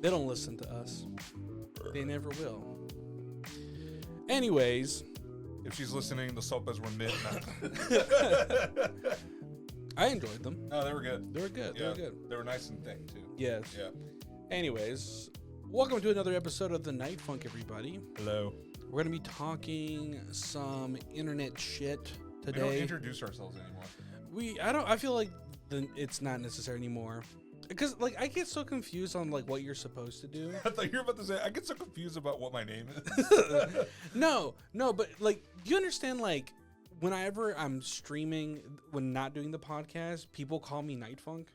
They don't listen to us. They never will. Anyways. If she's listening, the Sopas were mid. I enjoyed them. No, they were good. They were good. Yeah, They were good. They were nice and thick, too. Yes. Yeah. Anyways, welcome to another episode of the Night Funk, everybody. Hello. We're going to be talking some internet shit today. We don't introduce ourselves anymore. I feel like it's not necessary anymore. Because, like, I get so confused on, like, what you're supposed to do. I thought you were about to say, I get so confused about what my name is. No, but, like, do you understand, like, whenever I'm streaming, when not doing the podcast, people call me Night Funk?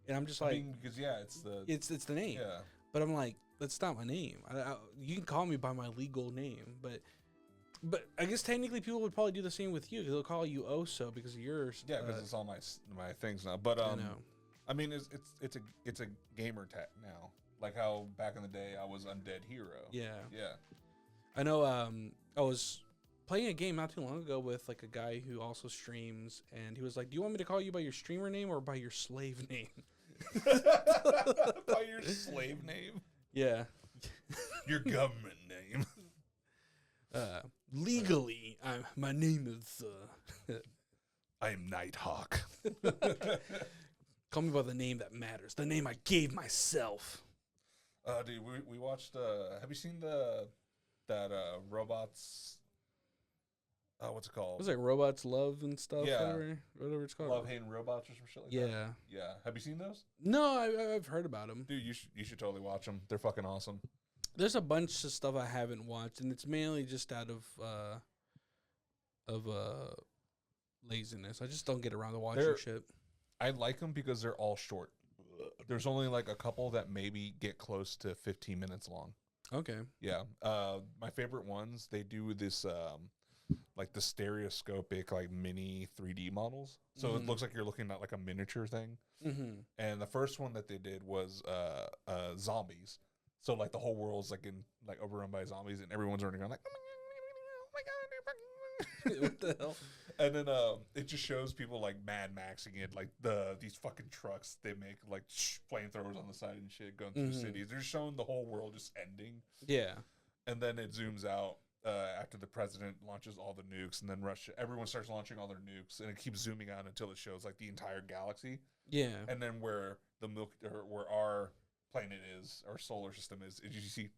And I'm just like... because, yeah, it's the... It's the name. Yeah. But I'm like, that's not my name. You can call me by my legal name, but I guess technically people would probably do the same with you. They'll call you Oso because of yours. Yeah, because it's all my things now. But I know. I mean, it's a gamer tag now. Like how back in the day I was Undead Hero. Yeah. Yeah. I know. I was playing a game not too long ago with like a guy who also streams, and he was like, "Do you want me to call you by your streamer name or by your slave name?" By your slave name? Yeah. Your government name. Legally, my name is. I am Nighthawk. Call me by the name that matters. The name I gave myself. Dude, we watched. Have you seen that robots? What's it called? It was like Robots Love and stuff. Yeah. Whatever it's called. Love, Hate, and Robots or some shit like that. Yeah. Yeah. Have you seen those? No, I've heard about them. Dude, you should totally watch them. They're fucking awesome. There's a bunch of stuff I haven't watched, and it's mainly just out of laziness. I just don't get around to watching shit. I like them because they're all short. There's only like a couple that maybe get close to 15 minutes long. Okay. Yeah. My favorite ones, they do this like the stereoscopic like mini 3D models. So it looks like you're looking at like a miniature thing. Mm-hmm. And the first one that they did was zombies. So like the whole world's like overrun by zombies and everyone's running around like, oh my god, What the hell? and then it just shows people like Mad Maxing it, like these fucking trucks they make like flamethrowers on the side and shit going through cities. They're showing the whole world just ending. Yeah. And then it zooms out after the president launches all the nukes, and then everyone starts launching all their nukes, and it keeps zooming out until it shows like the entire galaxy. Yeah. And then where where our planet is, our solar system is, you see.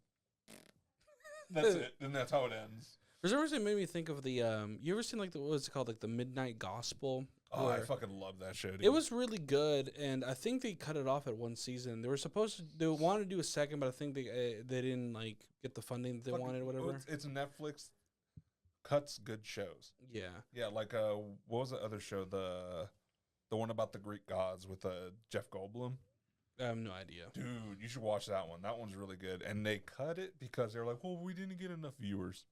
That's it, and that's how it ends. For some reason, it made me think of the you ever seen like what was it called, like the Midnight Gospel? Oh, I fucking love that show, dude. It was really good, and I think they cut it off at one season. They wanted to do a second, but I think they didn't like get the funding that they wanted or whatever. It's Netflix cuts good shows. Yeah. Yeah, like what was the other show? The one about the Greek gods with Jeff Goldblum. I have no idea. Dude, you should watch that one. That one's really good. And they cut it because they were like, well, we didn't get enough viewers.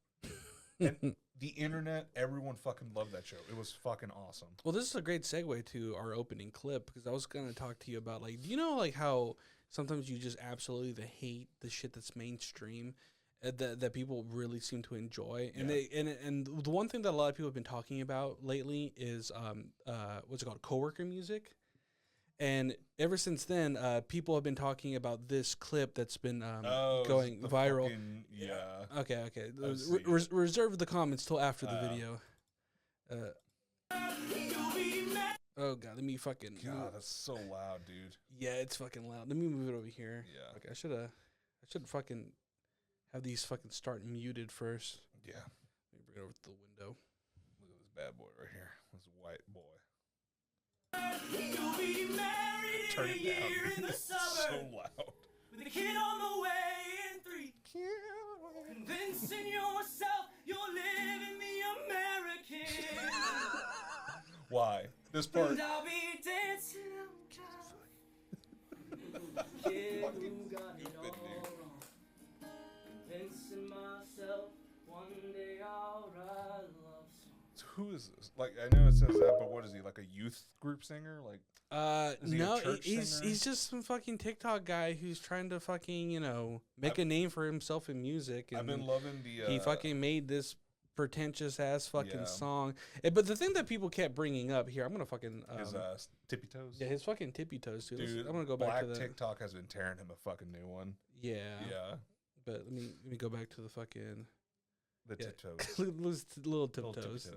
And the internet, everyone fucking loved that show. It was fucking awesome. Well, this is a great segue to our opening clip because I was going to talk to you about, like, do you know, like, how sometimes you just absolutely hate the shit that's mainstream that people really seem to enjoy? And and the one thing that a lot of people have been talking about lately is, what's it called, coworker music. And ever since then, people have been talking about this clip that's been going viral. Okay. Reserve the comments till after the video. Oh god, let me fucking. God, that's so loud, dude. Yeah, it's fucking loud. Let me move it over here. Yeah. Okay, I should fucking have these fucking start muted first. Yeah. Let me bring it over to the window. Look at this bad boy right here. This white boy. You'll be married Turn in it a down. year in the It's so suburbs loud. with a kid on the way in 3. Convincing yourself you're living the American. Why? This part. And I'll be dancing on kid who got it all wrong. Convincing myself one day I'll write love songs. Who is this? Like, I know it says that, but what is he? Like a youth group singer? Like, is he no, a church he's singer? he's just some fucking TikTok guy who's trying to fucking make a name for himself in music. And I've been loving the. he fucking made this pretentious ass fucking Yeah. song. But the thing that people kept bringing up here, I'm gonna fucking His tippy toes. yeah, his fucking tippy toes too. Dude, I'm gonna go back Black to the TikTok has been tearing him a fucking new one. yeah. Yeah, But let me go back to the fucking the Yeah. tiptoes. little Little tiptoes.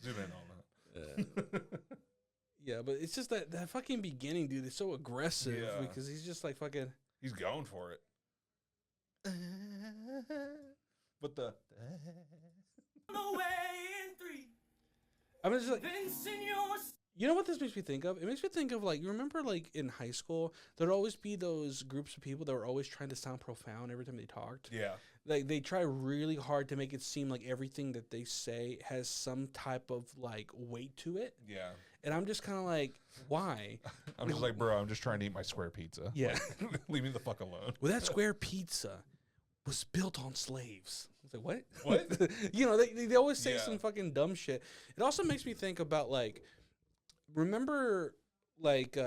Zoom in on that. Yeah, but it's just that fucking beginning, dude. It's so aggressive Yeah. because he's just like fucking. He's going for it. But the Away in 3. I'm just like, Vincent, your you know what this makes me think of? It makes me think of like, you remember like in high school, there'd always be those groups of people that were always trying to sound profound every time they talked. yeah, Like they try really hard to make it seem like everything that they say has some type of like weight to it. yeah. And I'm just kind of like, why? I'm just like, bro, I'm just trying to eat my square pizza. Yeah. Like, leave me the fuck alone. Well, that square pizza was built on slaves. I was like, what? What? You know, they always say Yeah. some fucking dumb shit. It also makes me think about like, remember like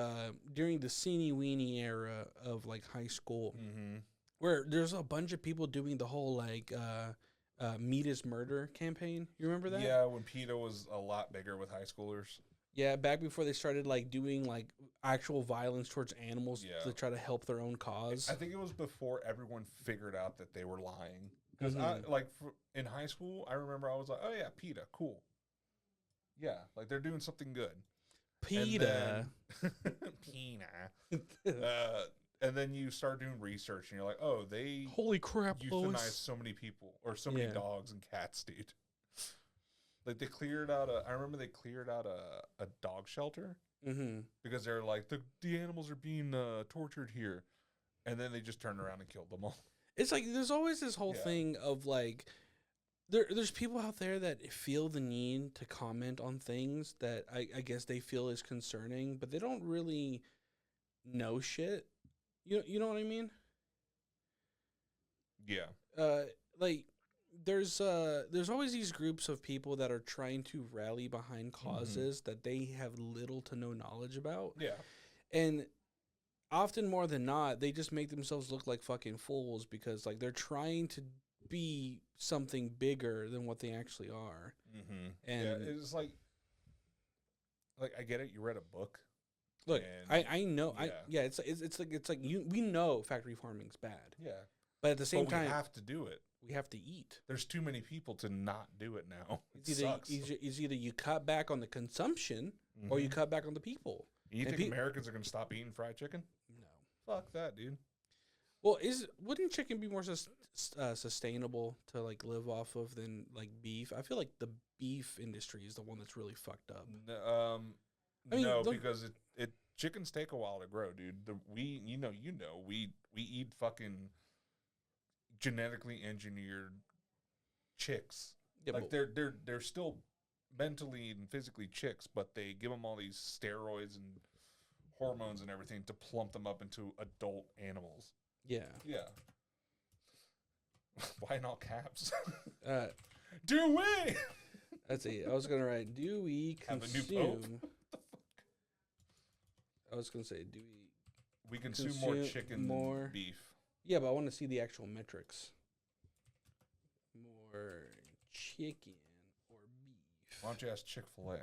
during the Seenie Weenie era of like high school, Mm-hmm. where there's a bunch of people doing the whole like meat is murder campaign. You remember that? Yeah, when PETA was a lot bigger with high schoolers. Yeah, back before they started like doing like actual violence towards animals Yeah. to try to help their own cause. I think it was before everyone figured out that they were lying. Because Mhm. in high school, I remember I was like, oh yeah, PETA, cool. Yeah, like they're doing something good. PETA. PETA. And then you start doing research, and you're like, oh, they Holy crap, euthanize Lois. so many people or so many Yeah. dogs and cats, dude. Like they cleared out I remember they cleared out a dog shelter Mm-hmm. because they're like the animals are being tortured here, and then they just turned around and killed them all. It's like there's always this whole Yeah. thing of like there's people out there that feel the need to comment on things that I guess they feel is concerning, but they don't really know shit. You know what I mean? Yeah, Like there's always these groups of people that are trying to rally behind causes that they have little to no knowledge about. yeah, And often more than not, they just make themselves look like fucking fools because like they're trying to be something bigger than what they actually are. mm-hmm. And yeah. It's like I get it. You read a book. look, and- I know, yeah. it's like we know factory farming's bad, Yeah, but at the same but time we have to do it. we have to eat. There's too many people to not do it now. It It's either, sucks. it's either you cut back on the consumption or you Mhm. cut back on the people. You and think pe- Americans are gonna stop eating fried chicken? No. Fuck that, dude. Well, wouldn't chicken be more sustainable to like live off of than like beef? I feel like the beef industry is the one that's really fucked up. I mean, No, look- because it chickens take a while to grow, dude. We eat fucking genetically engineered chicks. Yeah, Like but- they're still mentally and physically chicks, but they give them all these steroids and hormones and everything to plump them up into adult animals. yeah. Yeah. Why in all caps? Uh, Do we? That's it. I was gonna write, do we Have a new pope? consume? I was gonna say, do we? We consume more Consume chicken more- than beef. Yeah, but I want to see the actual metrics. More chicken or beef? Why don't you ask Chick-fil-A?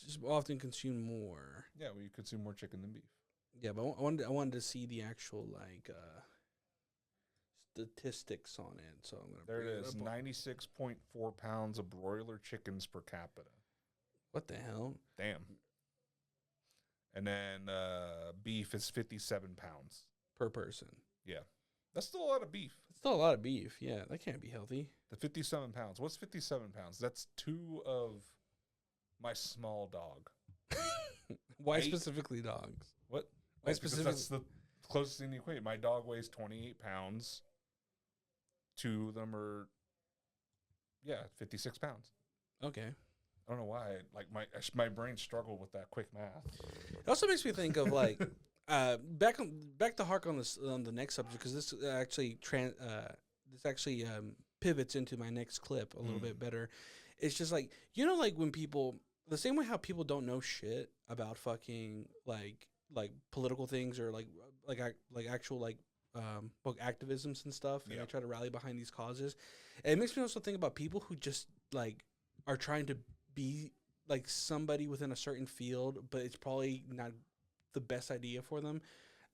Just often consume more. Yeah, we consume more chicken than beef. Yeah, but I wanted to see the actual like statistics on it. So I'm gonna. There bring it is, up. 96.4 pounds of broiler chickens per capita. What the hell? Damn. And then beef is 57 pounds. Per person? That's still a lot of beef. It's still a lot of beef. Yeah, that can't be healthy. The 57 pounds. What's 57 pounds? That's 2 of my small dog. Why Eight. specifically dogs? What? Why Because specific? that's the closest thing to equate. My dog weighs 28 pounds. 2 of them are, 56 pounds. Okay. I don't know why. Like my brain struggled with that quick math. It also makes me think of like back to hark on this on the next subject because this actually pivots into my next clip a little Mm. bit better. It's just like like when people the same way how people don't know shit about fucking like political things or like actual like activisms and stuff, and Yeah. they try to rally behind these causes. And it makes me also think about people who just like are trying to be like somebody within a certain field, but it's probably not the best idea for them.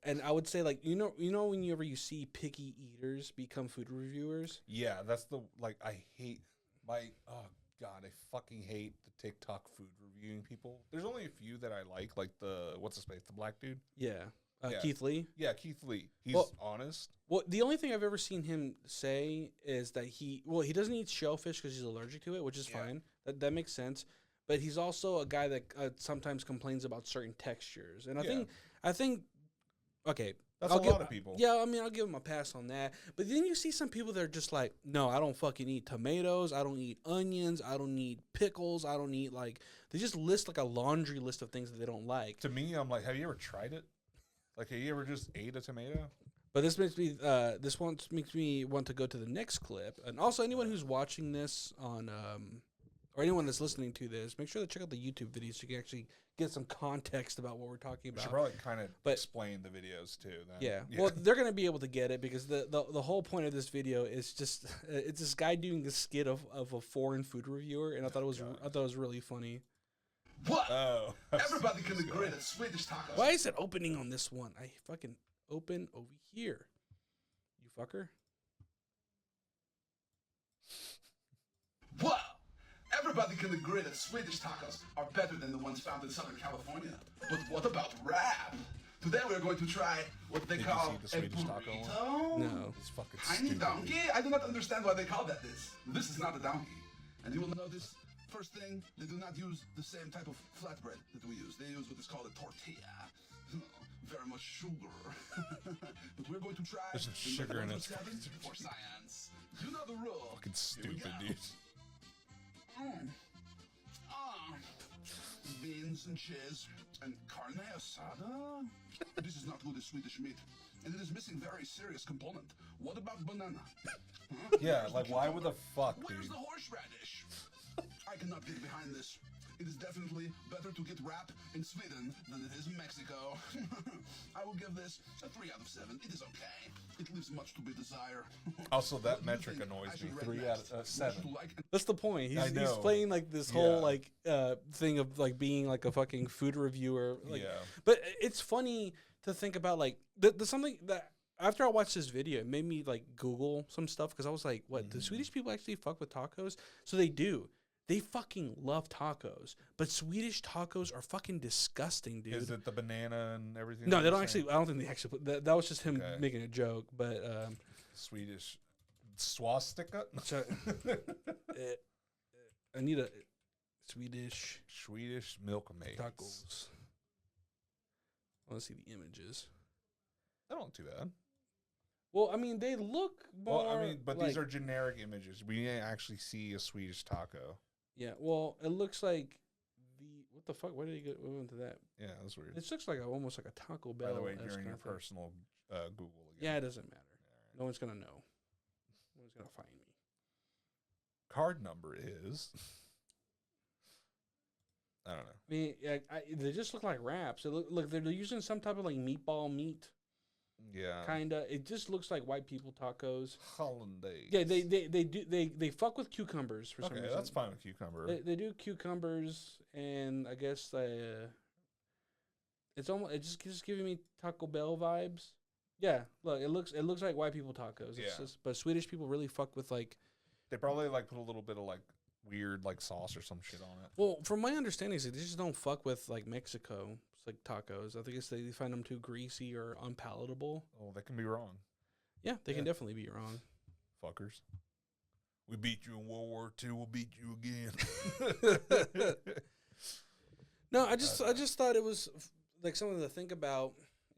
And I would say, like, whenever you see picky eaters become food reviewers. Yeah, that's the I hate oh god, I fucking hate the TikTok food reviewing people. There's only a few that I like the what's his face, the black dude. Yeah, Yeah. Keith Lee. Yeah, Keith Lee. He's Well- honest. Well, the only thing I've ever seen him say is that he doesn't eat shellfish because he's allergic to it, which is Yeah. fine. That makes sense. But he's also a guy that sometimes complains about certain textures, and I think, okay, That's I'll a give- lot of people. Yeah, I mean, I'll give him a pass on that. But then you see some people that are just like, no, I don't fucking eat tomatoes. I don't eat onions. I don't eat pickles. I don't eat they just list like a laundry list of things that they don't like. To me, I'm like, have you ever tried it? Like, have you ever just ate a tomato? But this makes me makes me want to go to the next clip. And also anyone who's watching this on or anyone that's listening to this, make sure to check out the YouTube videos so you can actually get some context about what we're talking We should about. probably kind of But- explain the videos too. Then. Yeah. Well, they're going to be able to get it because the whole point of this video is just it's this guy doing this skit of a foreign food reviewer, and I thought it was really funny. What? Oh, Everybody can agree that Swedish tacos. Why is it opening on this one? I fucking open over here. You fucker. What? Everybody can agree that Swedish tacos are better than the ones found in Southern California. But what about rap? Today we're going to try what they Did you call see the a Swedish taco one? burrito. No. it's fucking Tiny stupid. donkey? I do not understand why they call that this. This is not a donkey. And you will notice, first thing, they do not use the same type of flatbread that we use. They use what is called a tortilla. Very much sugar. But we're going to try There's some the sugar in number it. 7 for science. You know the rule. Fucking Here we stupid, go. dude. Beans and cheese and carne asada. This is not good as Swedish meat, and it is missing very serious component. What about banana? Huh? Yeah, Where's like the why would the cucumber? fuck, Where's dude? the horseradish? I cannot get behind this. It is definitely better to get rap in Sweden than it is in Mexico. I will give this a 3 out of 7. It is okay. It leaves much to be desired. Also, that What do you metric think annoys I should me. rate 3 next? out of Would 7. you like That's the point. I He's know. playing like this whole Yeah. like thing of like being like a fucking food reviewer. Like, Yeah. But it's funny to think about like there's something that after I watched this video, it made me like Google some stuff because I was like, what? Do Swedish people actually fuck with tacos? So they do. They fucking love tacos, but Swedish tacos are fucking disgusting, dude. Is it the banana and everything? No, that they you're don't saying? actually. I don't think they actually. That was just him Okay. making a joke. But Swedish swastika? so, I need a Swedish Swedish milk maize. tacos. I want to see the images. That don't too bad. Well, I mean, they look more. Well, I mean, but like, these are generic images. We didn't actually see a Swedish taco. Yeah. Well, it looks like what the fuck? Why did he go into that? Yeah, that's weird. It looks like almost like a Taco Bell. By the way, you're in your personal Google again. Yeah, it doesn't matter. No one's gonna know. No one's gonna find me. Card number is. I don't know. I mean, they just look like wraps. It look they're using some type of like meatball meat, Yeah. kinda. It just looks like white people tacos. Hollandaise. Yeah, they fuck with cucumbers for some Okay, reason. that's fine with cucumber. They do cucumbers, and I guess it's almost just giving me Taco Bell vibes. Yeah, look, it looks like white people tacos. It's Yeah. just, but Swedish people really fuck with like. They probably like put a little bit of like weird like sauce or some shit on it. Well, from my understanding, they just don't fuck with like Mexico. It's like tacos. I think they find them too greasy or unpalatable. Oh, they can be wrong. Yeah, they can Yeah. definitely be wrong. Fuckers. We beat you in World War II. We'll beat you again. No, I just thought it was like something to think about.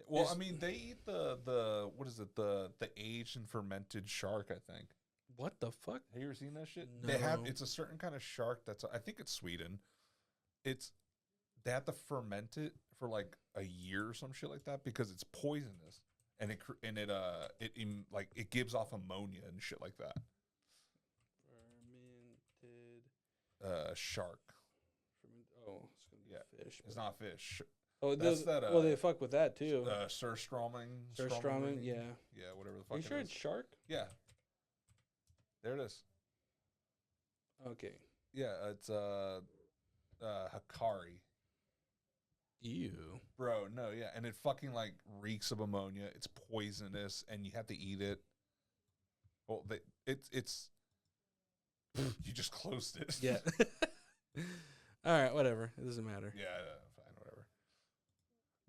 Well, Is- I mean, they eat the what is it, the aged and fermented shark, I think. What the fuck? Have you ever seen that shit? They have, No. it's a certain kind of shark that's, I think it's Sweden. They have to ferment it for like a year or some shit like that because it's poisonous, and it gives off ammonia and shit like that. Fermented. Shark. Oh, it's gonna be Yeah, fish. It's but- not fish. Oh, That's that. well, they fuck with that too. Surströmming. Surströmming, yeah. Yeah, whatever the Are fuck. you sure it it's is. shark? Yeah. There it is. Okay. Yeah, it's Hikari. Ew. Bro, no, yeah, and it fucking like reeks of ammonia. It's poisonous, and you have to eat it. Well, it's you just closed it. Yeah. All right, whatever. It doesn't matter. Yeah, fine, whatever.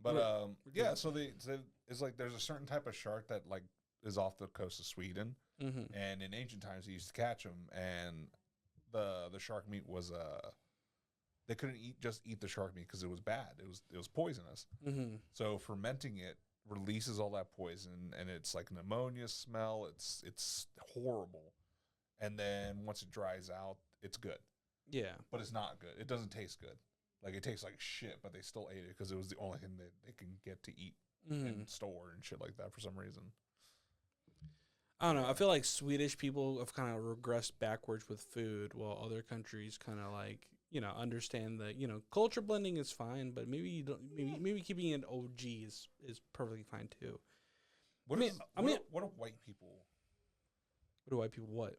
But yeah. So it's like there's a certain type of shark that like is off the coast of Sweden, Mm-hmm. and in ancient times they used to catch them, and the shark meat was they couldn't eat the shark meat because it was bad. It was poisonous. Mm-hmm. So fermenting it releases all that poison, and it's like an ammonia smell. It's horrible. And then once it dries out, it's good, Yeah. but it's not good. It doesn't taste good. Like it tastes like shit, but they still ate it because it was the only thing that they can get to eat Mm-hmm. and store and shit like that for some reason. I don't know. I feel like Swedish people have kind of regressed backwards with food, while other countries kind of like, you know, understand that, you know, culture blending is fine, but maybe you don't. Maybe keeping it OG is perfectly fine too. What are white people? What do white people what?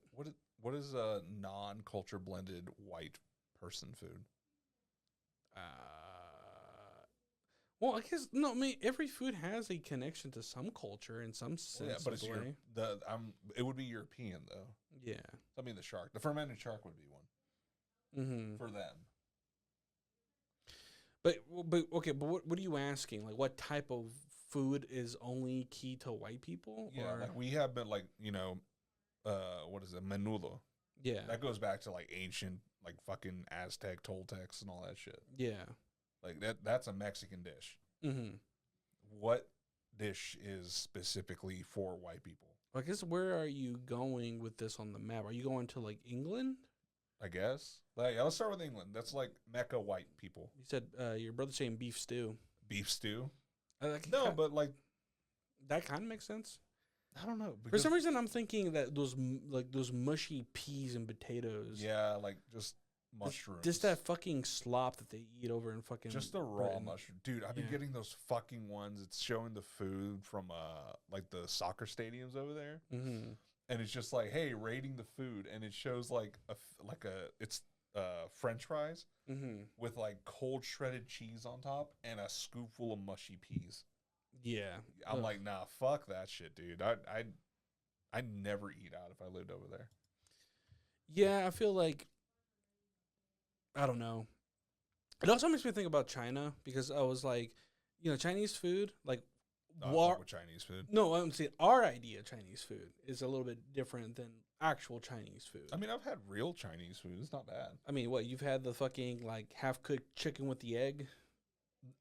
What is a non-culture blended white person food? Well, I guess no. I mean, every food has a connection to some culture in some sense. Yeah, but it's way. it would be European though. Yeah. I mean, the fermented shark would be one Mm-hmm. for them. But okay. But what are you asking? Like, what type of food is only key to white people? Yeah, Or? like we have been like, you know, what is it, menudo? Yeah. That goes back to like ancient, like fucking Aztec, Toltecs, and all that shit. Yeah. Like that's a Mexican dish. Mm-hmm. What dish is specifically for white people? I guess where are you going with this on the map? Are you going to like England? I guess. Like, yeah, let's start with England. That's like Mecca white people. You said your brother's saying beef stew. Beef stew. No, But like, that kind of makes sense. I don't know. For some reason, I'm thinking that those mushy peas and potatoes. Yeah, like just mushrooms. Just that fucking slop that they eat over in fucking. Just the raw Britain. mushroom. Dude, I've been Yeah. getting those fucking ones. It's showing the food from like the soccer stadiums over there. Mm-hmm. And it's just like, hey, rating the food, and it shows like it's French fries Mm-hmm. with like cold shredded cheese on top and a scoopful of mushy peas. Yeah. I'm Ugh. like, nah, fuck that shit, dude. I'd never eat out if I lived over there. Yeah, I feel like I don't know. It also makes me think about China because I was like, you know, Chinese food, like I war. fuck with Chinese food. No, I'm saying our idea of Chinese food is a little bit different than actual Chinese food. I mean, I've had real Chinese food. It's not bad. I mean, what you've had the fucking like half cooked chicken with the egg?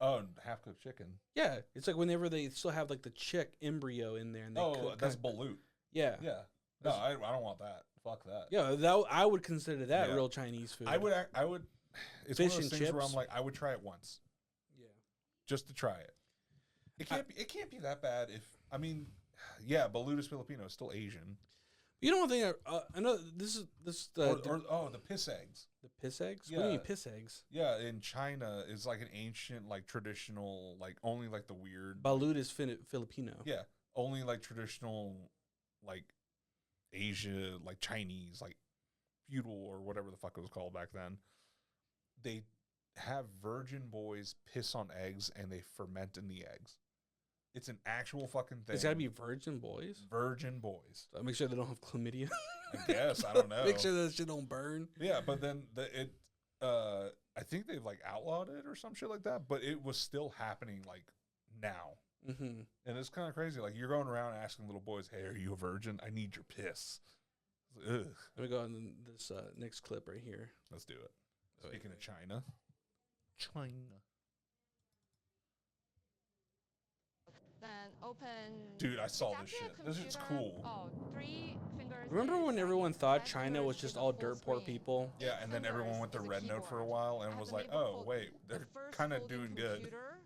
Oh, half cooked chicken. Yeah, it's like whenever they still have like the chick embryo in there and they cook, that's kinda- balut. yeah, Yeah. No, I don't want that. Fuck that. yeah. That I would consider that Yeah. real Chinese food. I would. It's Fish one of and those things where chips? I'm like, I would try it once Yeah. just to try it. It can't be that bad. If I mean, yeah, Balut is Filipino, it's still Asian. You know one thing? I know this is The piss eggs. the piss eggs. What do you mean Yeah. piss eggs? Yeah, in China, it's like an ancient, like traditional, like only like the weird. Balut is Filipino. Yeah, only like traditional, like Asia, like Chinese, like feudal or whatever the fuck it was called back then. They have virgin boys piss on eggs and they ferment in the eggs. It's an actual fucking thing. It's got to be virgin boys. virgin boys. So make sure they don't have chlamydia. I guess I don't know. Make sure that shit don't burn. Yeah, but then I think they've like outlawed it or some shit like that. But it was still happening like now. Mm-hmm. And it's kind of crazy. Like you're going around asking little boys, "Hey, are you a virgin? I need your piss." It's like, ugh. Let me go on this next clip right here. Let's do it. Oh, Speaking yeah. of China, Then open. dude, I saw It's this actually shit. a This is computer. cool. Oh, 3 fingers. Remember is when everyone Chinese, thought 5 China was fingers just is a all full dirt poor screen. people? Yeah, and then everyone Fingers went to is a Red Note for a keyboard. while I and have was a like, neighbor "Oh, called wait, the they're first kind of folding doing good." computer.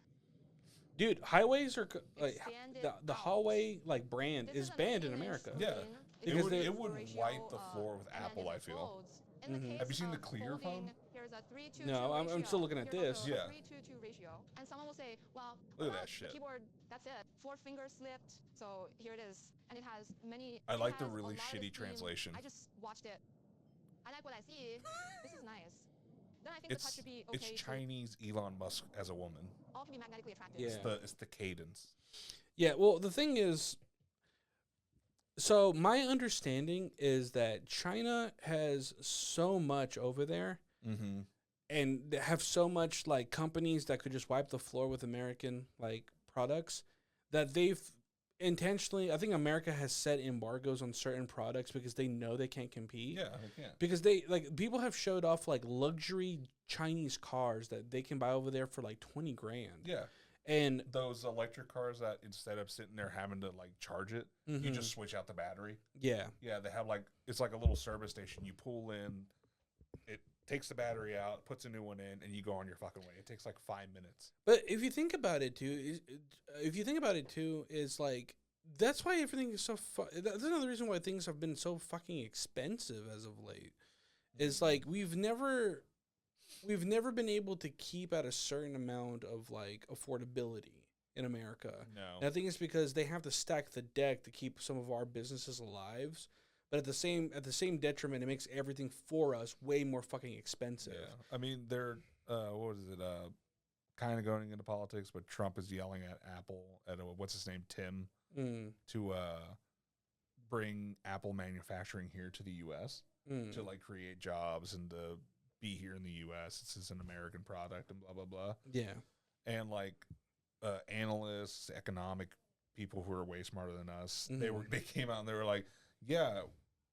Dude, highways are like Expanded the out. Huawei like brand This is an banned in 18-inch America. Yeah. screen. Because It they- would ratio, wipe the floor with and then Apple, it I feel. folds. In the Mhm. case Have you seen the of Clear phone? folding, here's is a 3-2-2 No, I'm ratio. still looking at Here's this. also a Yeah. 3-2-2 ratio. And someone will say, well, Look at well, that shit. the keyboard, that's it. 4 fingers slipped. So here it is. And it has many. I it like the has a really lot of shitty esteem. translation. I just watched it. I like what I see. This is nice. Then I think the touch It's should be okay. it's too. Chinese Elon Musk as a woman. All can be magnetically attractive. Yeah. It's the cadence. Yeah, well, the thing is, so my understanding is that China has so much over there Mm-hmm. and they have so much like companies that could just wipe the floor with American like products that they've intentionally, I think America has set embargoes on certain products because they know they can't compete. Yeah, they can't. Because they like people have showed off like luxury Chinese cars that they can buy over there for like 20 grand. Yeah, And those electric cars that instead of sitting there having to like charge it, you Mhm. just switch out the battery. yeah. Yeah, they have like it's like a little service station. You pull in, it takes the battery out, puts a new one in, and you go on your fucking way. It takes like 5 minutes. But if you think about it too, is like that's why everything is so. That's another reason why things have been so fucking expensive as of late. Is like we've never been able to keep at a certain amount of like affordability in America. No, And I think it's because they have to stack the deck to keep some of our businesses alive. But at the same detriment, it makes everything for us way more fucking expensive. yeah. I mean, they're what is it? Kind of going into politics, but Trump is yelling at Apple at what's his name, Tim, Mm, to bring Apple manufacturing here to the U.S. mm. to like create jobs and to be here in the U.S. This is an American product and blah blah blah. Yeah. And like analysts, economic people who are way smarter than us, Mhm. they came out and they were like, yeah,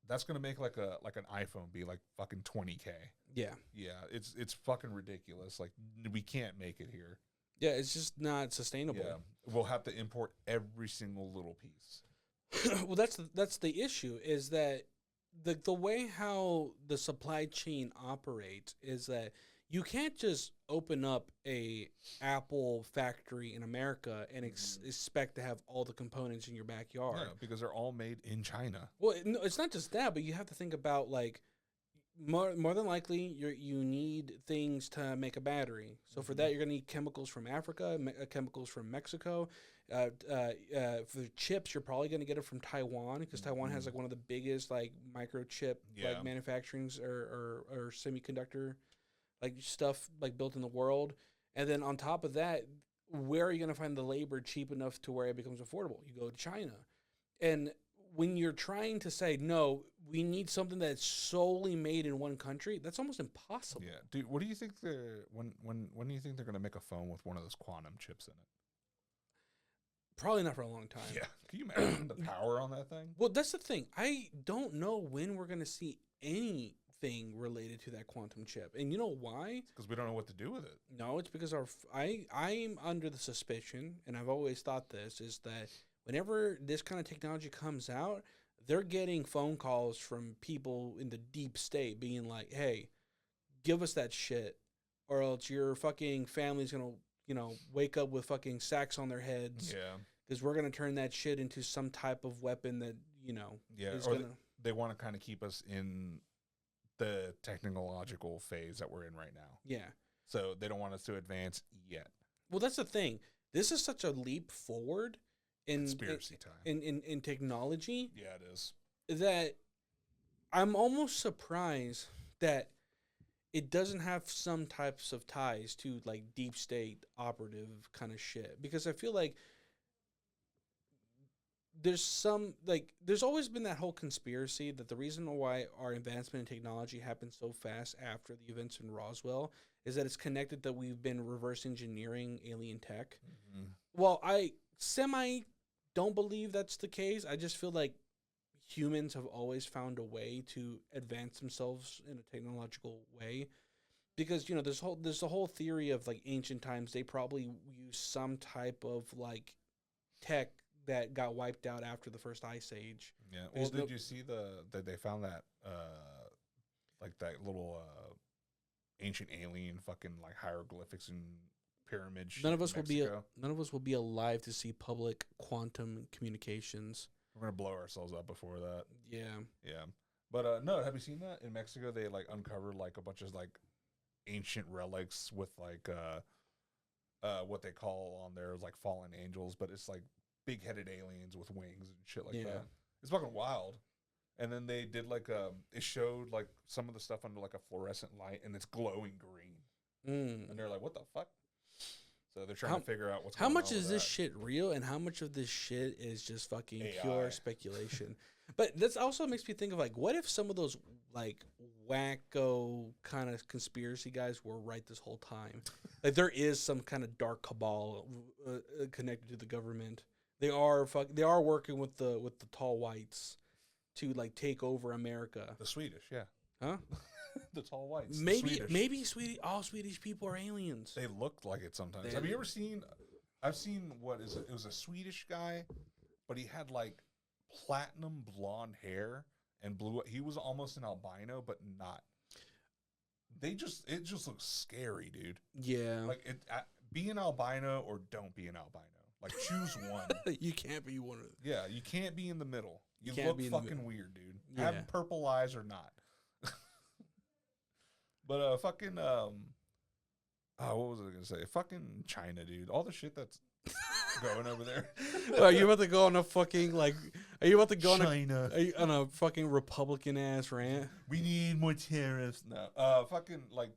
that's gonna make like an iPhone be like fucking 20K. Yeah. Yeah, it's fucking ridiculous. Like we can't make it here. Yeah. It's just not sustainable. Yeah, we'll have to import every single little piece. Well, that's the issue is that the way how the supply chain operates is that you can't just open up a Apple factory in America and expect to have all the components in your backyard. Yeah, because they're all made in China. Well, no, it's not just that, but you have to think about like more than likely you need things to make a battery. So for that, you're gonna need chemicals from Africa, chemicals from Mexico. For chips, you're probably gonna get it from Taiwan because Taiwan has like one of the biggest like microchip Yeah. like manufacturings or semiconductor like stuff like built in the world. And then on top of that, where are you gonna find the labor cheap enough to where it becomes affordable? You go to China, and when you're trying to say no, we need something that's solely made in one country, that's almost impossible. Yeah, dude. What do you think when do you think they're gonna make a phone with one of those quantum chips in it? Probably not for a long time. Yeah, can you imagine the power on that thing? Well, that's the thing. I don't know when we're gonna see anything related to that quantum chip, and you know why? Because we don't know what to do with it. No, it's because I'm under the suspicion, and I've always thought this is that whenever this kind of technology comes out, they're getting phone calls from people in the deep state being like, "Hey, give us that shit, or else your fucking family's gonna, wake up with fucking sacks on their heads Yeah, because we're gonna turn that shit into some type of weapon that yeah. is Or gonna." they want to kind of keep us in the technological phase that we're in right now. Yeah. So they don't want us to advance yet. Well, that's the thing. This is such a leap forward in Conspiracy time. in technology Yeah, it is. that I'm almost surprised that it doesn't have some types of ties to like deep state operative kind of shit, because I feel like there's always been that whole conspiracy that the reason why our advancement in technology happened so fast after the events in Roswell is that it's connected that we've been reverse engineering alien tech. Well, I don't believe that's the case. I just feel like humans have always found a way to advance themselves in a technological way, because there's the whole theory of like ancient times they probably used some type of like tech that got wiped out after the first ice age. Yeah. Well, Because did you see that they found that like that little ancient alien fucking like hieroglyphics and pyramid shit None of in us Mexico? will be alive to see public quantum communications. We're gonna blow ourselves up before that. Yeah. Yeah. But no, have you seen that in Mexico? They like uncovered like a bunch of like ancient relics with like what they call on there is like fallen angels, but it's like big-headed aliens with wings and shit like Yeah. that. It's fucking wild. And then they did like it showed like some of the stuff under like a fluorescent light, and it's glowing green. Mm. And they're like, "What the fuck?" So they're trying How- to figure out what's How going much on is with this that. shit real, and how much of this shit is just fucking AI. pure speculation? But this also makes me think of like, what if some of those like wacko kind of conspiracy guys were right this whole time? Like there is some kind of dark cabal connected to the government. They are working with the tall whites to like take over America, The Swedish, yeah, huh? the tall whites. the Maybe Swedish. all Swedish people are aliens. They look like it sometimes. They- Have you ever seen? I've seen what is it? It was a Swedish guy, but he had like platinum blonde hair and blue. He was almost an albino, but not. It just looks scary, dude. Yeah, Like be an albino or don't be an albino. Like choose one. you can't be one of them. Yeah, you can't be in the middle. You can't look be in the fucking middle. weird, dude. Yeah. Have purple eyes or not. But fucking what was I gonna say? Fucking China, dude. All the shit that's going over there. Are you about to go on a fucking like? Are you about to go on China. on a fucking Republican ass rant? We need more tariffs. No. Fucking like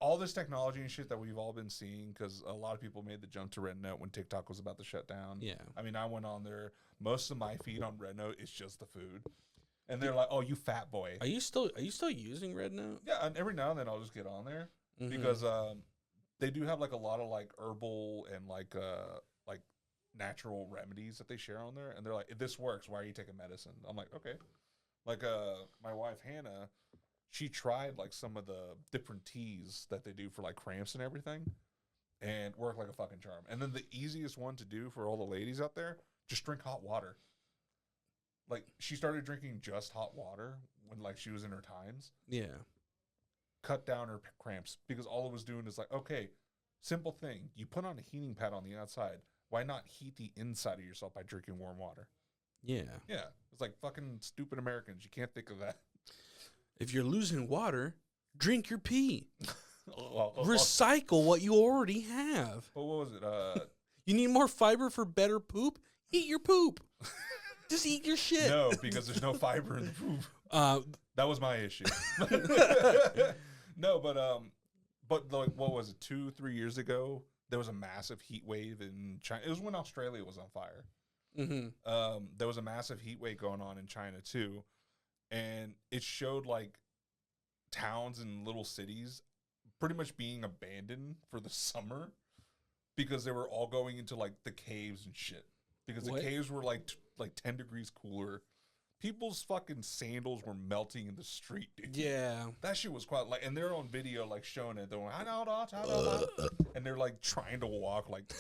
all this technology and shit that we've all been seeing, because a lot of people made the jump to Red Note when TikTok was about to shut down. Yeah. I mean, I went on there. Most of my feed on Red Note is just the food, and they're like, "Oh, you fat boy." Are you still using Red Note? Yeah, and every now and then I'll just get on there Mhm. because they do have like a lot of like herbal and like natural remedies that they share on there, and they're like, "If this works, why are you taking medicine?" I'm like, "Okay." Like my wife Hannah, she tried like some of the different teas that they do for like cramps and everything, and worked like a fucking charm. And then the easiest one to do for all the ladies out there, just drink hot water. Like she started drinking just hot water when like she was in her times. Yeah. Cut down her cramps, because all it was doing is like, okay, simple thing. You put on a heating pad on the outside. Why not heat the inside of yourself by drinking warm water? Yeah. Yeah. It's like fucking stupid Americans. You can't think of that. If you're losing water, drink your pee. Well, Recycle what you already have. what was it? You need more fiber for better poop? Eat your poop. Just eat your shit. No, because there's no fiber in the poop. That was my issue. No, but like, what was it? 2-3 years ago, there was a massive heat wave in China. It was when Australia was on fire. Mm-hmm. There was a massive heat wave going on in China too, and it showed like towns and little cities pretty much being abandoned for the summer because they were all going into like the caves and shit, because What? the caves were like 10 degrees cooler. People's fucking sandals were melting in the street, dude. Yeah. That shit was quite like, and they're on video like showing it. They're like, and they're like trying to walk like.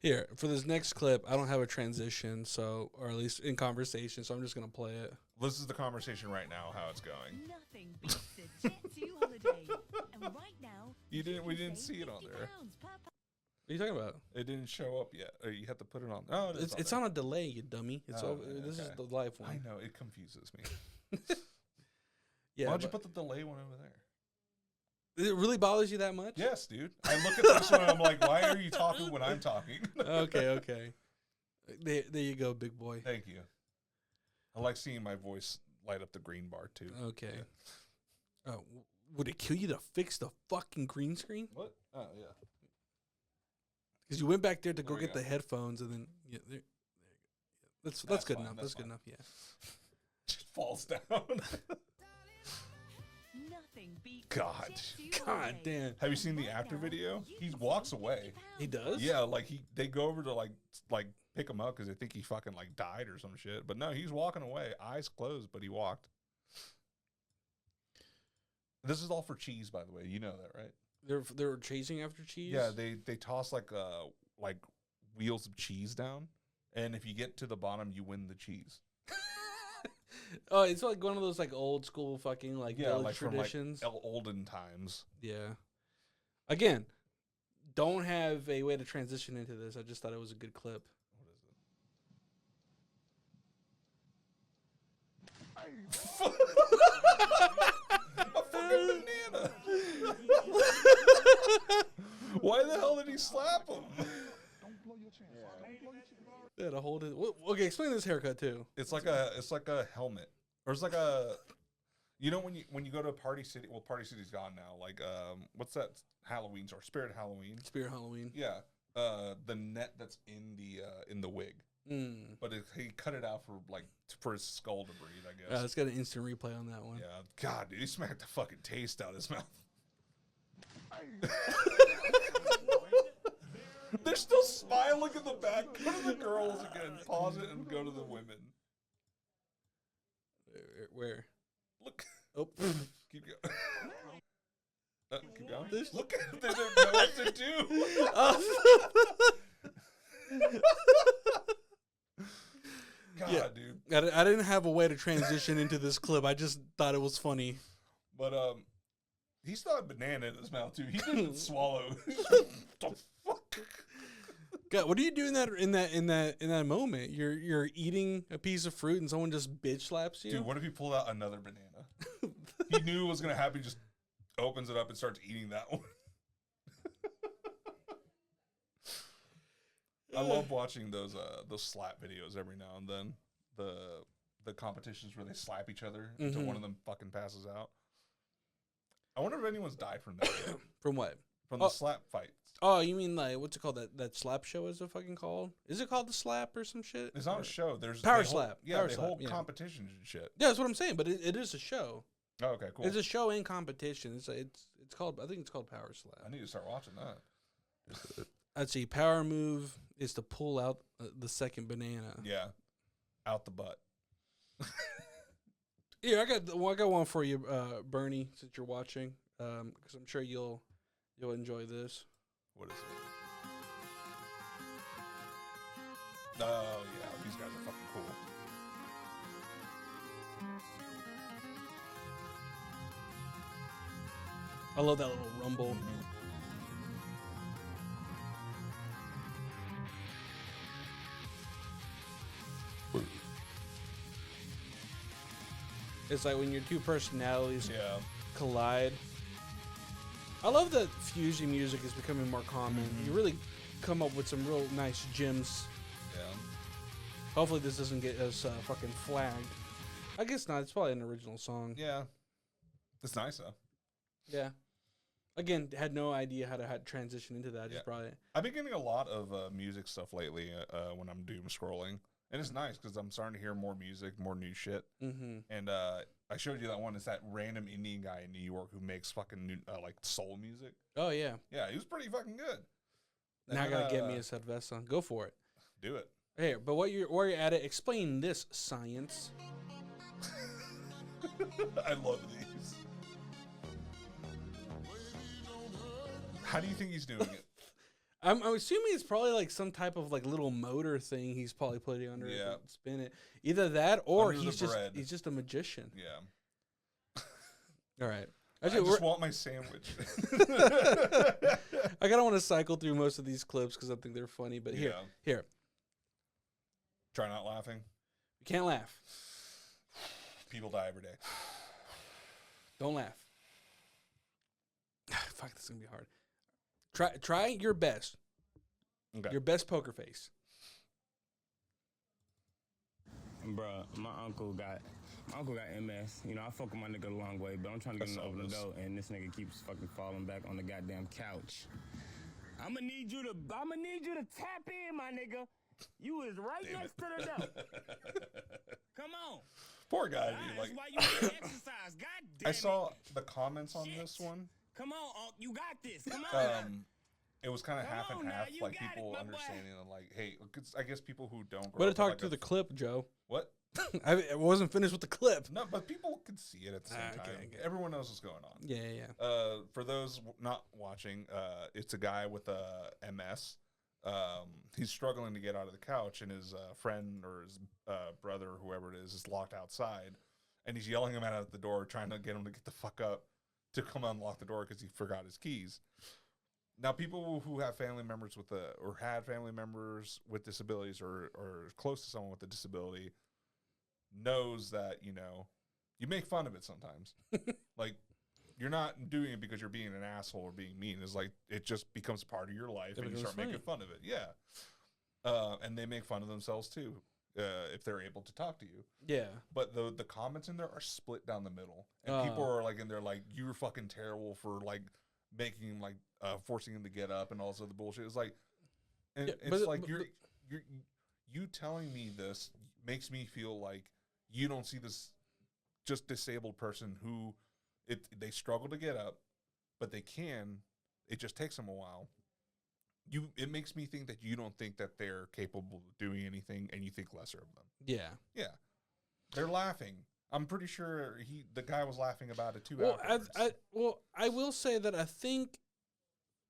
Here, for this next clip, I don't have a transition, so, or at least in conversation, so I'm just going to play it. This is the conversation right now, how it's going. Nothing beats a Jet2 holiday. And right now, We didn't save see it on £50 there. per What are you talking about? It didn't show up yet. Or you have to put it on. Oh, it is It's there. on a delay, you dummy. It's Oh, over. This is okay. the live one. I know, it confuses me. Yeah. Why'd you but- put the delay one over there? it really bothers you that much? Yes, dude. I look at this one and I'm like, why are you talking when I'm talking? Okay. There you go, big boy. Thank you. I like seeing my voice light up the green bar too. Okay. Would it kill you to fix the fucking green screen? What? Oh yeah. Because you went back there to There go we get go. the headphones, and then there you go. That's That's good fine, enough. that's That's good fine. enough. Yeah. Just falls down. Nothing beats God. Jet2 God holiday. damn. Have you seen the Right after now, video? you He can walks save away. £50 He does? Yeah, like they go over to like pick him up because they think he fucking like died or some shit. But no, he's walking away, eyes closed, but he walked. This is all for cheese, by the way. You know that, right? They're chasing after cheese? Yeah, they toss like wheels of cheese down, and if you get to the bottom, you win the cheese. Oh, it's like one of those like old school fucking like Yeah, village like from traditions. like olden times. Yeah. Again, don't have a way to transition into this. I just thought it was a good clip. A fucking banana. Why the hell did he slap him? Yeah, to hold it. Okay, explain this haircut too. It's like a helmet, or it's like a, you know, when you go to Party City. Well, Party City's gone now. Like what's that Halloween or Spirit Halloween? Spirit Halloween. Yeah, the net that's in the wig, but he cut it out for his skull to breathe. I guess. It's got an instant replay on that one. Yeah, God, dude, he smacked the fucking taste out of his mouth. They're still smiling in the back. Go to the girls again. Pause it and go to the women. Where? Look. Oh, Keep going. Keep going. Look at them. They don't know what to do. God, Yeah. dude. I didn't have a way to transition into this clip. I just thought it was funny. But he still had banana in his mouth too. He didn't swallow. The fuck? God, what are you doing in that moment? You're eating a piece of fruit and someone just bitch slaps you. Dude, what if he pulled out another banana? He knew it was gonna happen. He just opens it up and starts eating that one. I love watching those slap videos every now and then. The competitions where they slap each other until one of them fucking passes out. I wonder if anyone's died from that yet. From what? From the slap fights. Oh, you mean like what's it called? That slap show is it fucking called? Is it called the slap or some shit? It's not a show. There's Power they Slap. Hold, yeah, Power they Slap, hold yeah. competitions and shit. Yeah, that's what I'm saying. But it is a show. Oh, okay, cool. It's a show and competition. It's called. I think it's called Power Slap. I need to start watching that. I'd say power move is to pull out the second banana. Yeah, out the butt. Yeah, I got one for you, Bernie, since you're watching, because I'm sure you'll enjoy this. What is it? Oh yeah, these guys are fucking cool. I love that little rumble. It's like when your two personalities Yeah. collide. I love that fusion music is becoming more common. You really come up with some real nice gems. Yeah. Hopefully this doesn't get us fucking flagged. I guess not. It's probably an original song. Yeah. It's nice though. Yeah. Again, had no idea how to transition into that. I just brought it. I've been getting a lot of music stuff lately when I'm doom scrolling. And it's nice because I'm starting to hear more music, more new shit. Mm-hmm. And I showed you that one. It's that random Indian guy in New York who makes fucking new, like soul music. Oh, yeah. Yeah, he was pretty fucking good. Now I And, got to get me a Sylvester song. Go for it. Do it. Here, but while you're at it, explain this, science. I love these. How do you think he's doing it? I'm assuming it's probably like some type of like little motor thing he's probably putting under it Yeah. to spin it. Either that or Under the bread. he's just a magician. Yeah. All right. I Actually, just want my sandwich. I kind of want to cycle through most of these clips because I think they're funny. But here, Try not laughing. you can't laugh. People die every day. Don't laugh. Fuck, this is gonna be hard. Try your best. Okay. Your best poker face. Bruh, my uncle got MS. You know, I fuck with my nigga a long way, but I'm trying to get him to open the door, and this nigga keeps fucking falling back on the goddamn couch. I'ma need you to tap in, my nigga. You is right next to the door. Come on. Poor guy, dude. That's Like, why you need to exercise. God damn I it. saw the comments on Shit. this one. Come on, Unc, you got this. Come on. It was kind of Come half on and now, half, you like got it, people my boy. understanding and like, hey, 'cause I guess people who don't. grow Better up with, talk like, through a- the clip, Joe. What? I wasn't finished with the clip. No, but people can see it at the same Okay, time. okay. Everyone knows what's going on. Yeah. For those not watching, it's a guy with a MS. He's struggling to get out of the couch, and his friend or his brother, or whoever it is locked outside, and he's yelling him out at the door, trying to get him to get the fuck up to come unlock the door because he forgot his keys. Now, people who have family members with or had family members with disabilities or close to someone with a disability knows that, you know, you make fun of it sometimes. Like, you're not doing it because you're being an asshole or being mean. It's like it just becomes part of your life, and you start making fun of it. Yeah, and they make fun of themselves too if they're able to talk to you. Yeah. But the comments in there are split down the middle, and people are like in there like you're fucking terrible for like making him like forcing him to get up and all this other bullshit. It's like, and it's like you telling me this makes me feel like you don't see this just disabled person who they struggle to get up, but they can. It just takes them a while. It makes me think that you don't think that they're capable of doing anything, and you think lesser of them. Yeah. Yeah. They're laughing. I'm pretty sure the guy was laughing about it too. Well, I will say that I think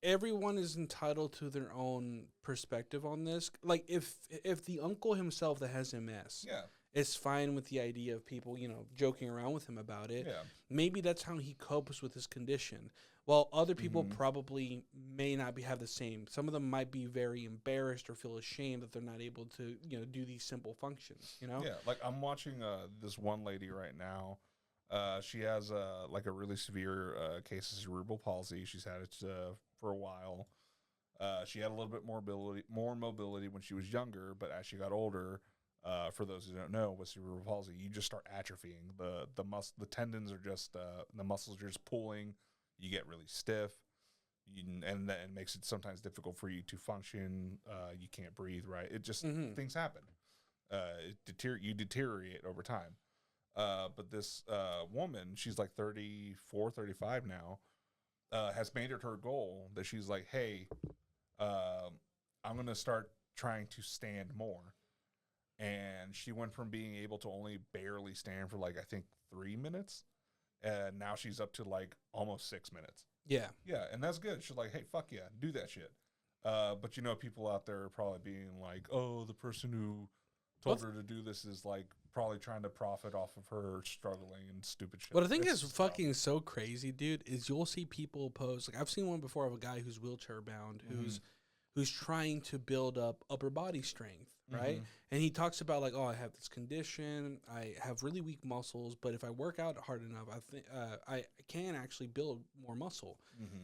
everyone is entitled to their own perspective on this. Like if the uncle himself that has MS, yeah, is fine with the idea of people, joking around with him about it. Yeah. Maybe that's how he copes with his condition. While other people probably may not have the same. Some of them might be very embarrassed or feel ashamed that they're not able to, do these simple functions, Yeah, like I'm watching this one lady right now. She has like a really severe case of cerebral palsy. She's had it for a while. She had a little bit more mobility when she was younger, but as she got older, for those who don't know, with cerebral palsy, you just start atrophying. The tendons are just the muscles are just pulling. You get really stiff, and that makes it sometimes difficult for you to function. You can't breathe, right? It just things happen. You deteriorate over time. But this woman, she's like 34, 35 now, has made it her goal that she's like, hey, I'm going to start trying to stand more. And she went from being able to only barely stand for like, I think 3 minutes. And now she's up to like almost 6 minutes. Yeah. Yeah. And that's good. She's like, hey, fuck yeah, do that shit. But people out there are probably being like, oh, the person who told her to do this is like probably trying to profit off of her struggling and stupid shit. What I think is fucking so crazy, dude, is you'll see people post, like I've seen one before of a guy who's wheelchair bound, who's trying to build up upper body strength, right? And he talks about like, oh, I have this condition, I have really weak muscles, but if I work out hard enough, I think I can actually build more muscle.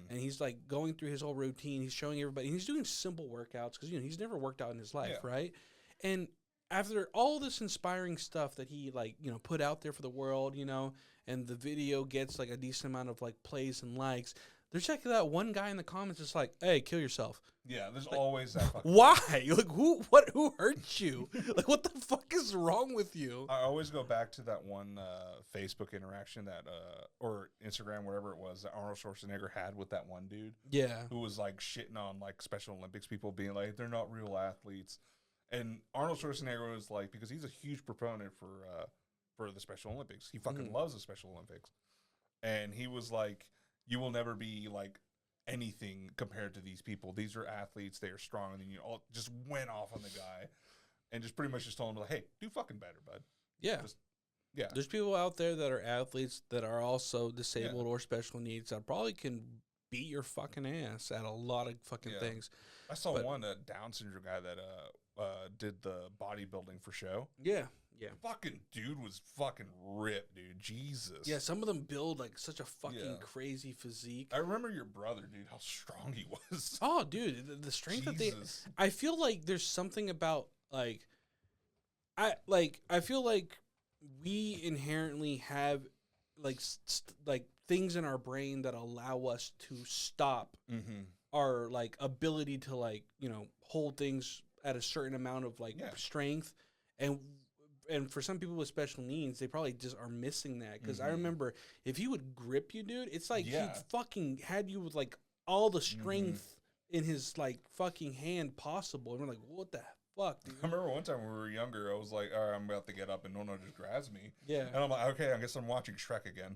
And he's like going through his whole routine. He's showing everybody. He's doing simple workouts because he's never worked out in his life, right? And after all this inspiring stuff that he put out there for the world, and the video gets like a decent amount of like plays and likes, there's like that one guy in the comments that's like, hey, kill yourself. Yeah, there's always that fucking why? Like who hurt you? Like what the fuck is wrong with you? I always go back to that one Facebook interaction that or Instagram, whatever it was, that Arnold Schwarzenegger had with that one dude. Yeah. Who was like shitting on like Special Olympics people, being like, they're not real athletes. And Arnold Schwarzenegger was like, because he's a huge proponent for the Special Olympics. He fucking loves the Special Olympics. And he was like, you will never be like anything compared to these people. These are athletes. They are stronger than you. All just went off on the guy and just pretty much just told him like, hey, do fucking better, bud. Yeah. Yeah. There's people out there that are athletes that are also disabled or special needs that probably can beat your fucking ass at a lot of fucking things. I saw one Down syndrome guy that did the bodybuilding for show. Yeah. Yeah. Fucking dude was fucking ripped, dude. Jesus. Yeah, some of them build like such a fucking crazy physique. I remember your brother, dude, how strong he was. Oh, dude, the strength that they I feel like there's something about I feel like we inherently have like things in our brain that allow us to stop our like ability to like, hold things at a certain amount of like strength, and for some people with special needs, they probably just are missing that. Because I remember if he would grip you, dude, it's like he fucking had you with like all the strength in his like fucking hand possible. And we're like, what the fuck, dude? I remember one time when we were younger, I was like, all right, I'm about to get up, and Nono just grabs me. Yeah. And I'm like, okay, I guess I'm watching Shrek again.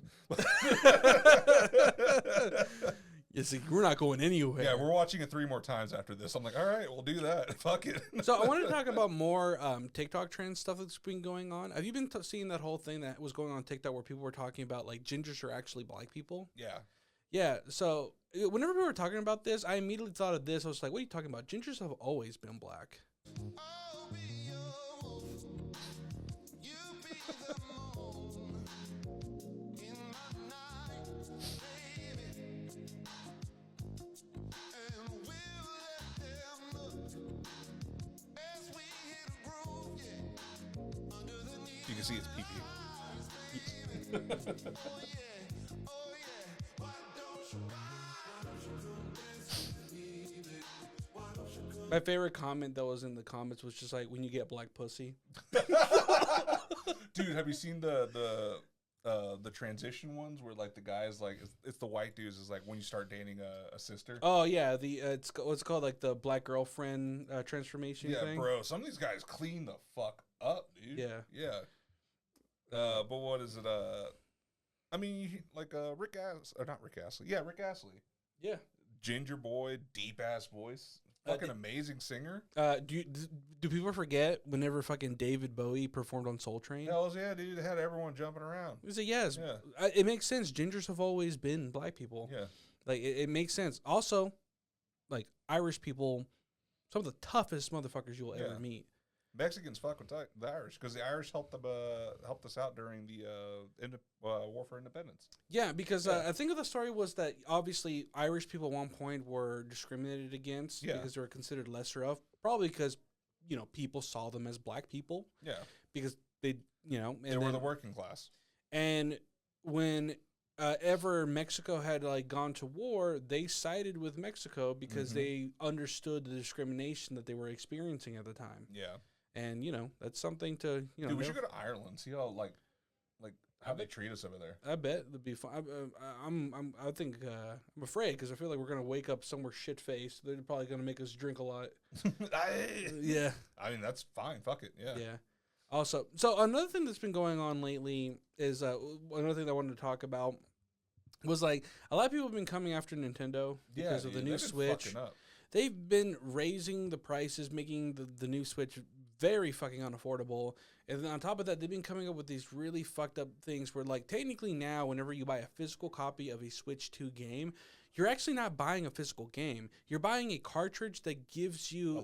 You see, we're not going anywhere. Yeah, we're watching it 3 more times after this. I'm like, all right, we'll do that. Fuck it. So I wanted to talk about more TikTok trend stuff that's been going on. Have you been seeing that whole thing that was going on TikTok where people were talking about like gingers are actually black people? Yeah. Yeah. So whenever we were talking about this, I immediately thought of this. I was like, what are you talking about? Gingers have always been black. You can see his pee-pee. My favorite comment that was in the comments was just like, when you get black pussy. Dude, have you seen the transition ones where like the guys like it's the white dudes is like when you start dating a sister? Oh yeah, the it's what's called like the black girlfriend transformation Yeah, thing. bro. Some of these guys clean the fuck up, dude. Yeah. Yeah. But what is it? I mean, like Rick Astley, not Rick Astley. Yeah, Rick Astley. Yeah. Ginger boy, deep ass voice, fucking amazing singer. Do people forget whenever fucking David Bowie performed on Soul Train? Hells yeah, dude. They had everyone jumping around. He said yes. Yeah. It makes sense. Gingers have always been black people. Yeah. Like it makes sense. Also, like Irish people, some of the toughest motherfuckers you will ever meet. Mexicans fuck with the Irish because the Irish helped us out during the War for Independence. Yeah, because I think the story was that obviously Irish people at one point were discriminated against because they were considered lesser of, probably because people saw them as black people. Yeah, because they they were the working class. And when ever Mexico had like gone to war, they sided with Mexico because they understood the discrimination that they were experiencing at the time. Yeah. And that's something to Dude, we should go to Ireland. See how like how they treat us over there. I bet it'd be fun. I'm afraid because I feel like we're gonna wake up somewhere shit faced. They're probably gonna make us drink a lot. Yeah. I mean that's fine. Fuck it. Yeah. Yeah. Also, so another thing that's been going on lately is another thing that I wanted to talk about was like a lot of people have been coming after Nintendo because of the new Switch. They've been raising the prices, making the new Switch very fucking unaffordable. And then on top of that, they've been coming up with these really fucked up things where, like, technically now, whenever you buy a physical copy of a Switch 2 game, you're actually not buying a physical game. You're buying a cartridge that gives you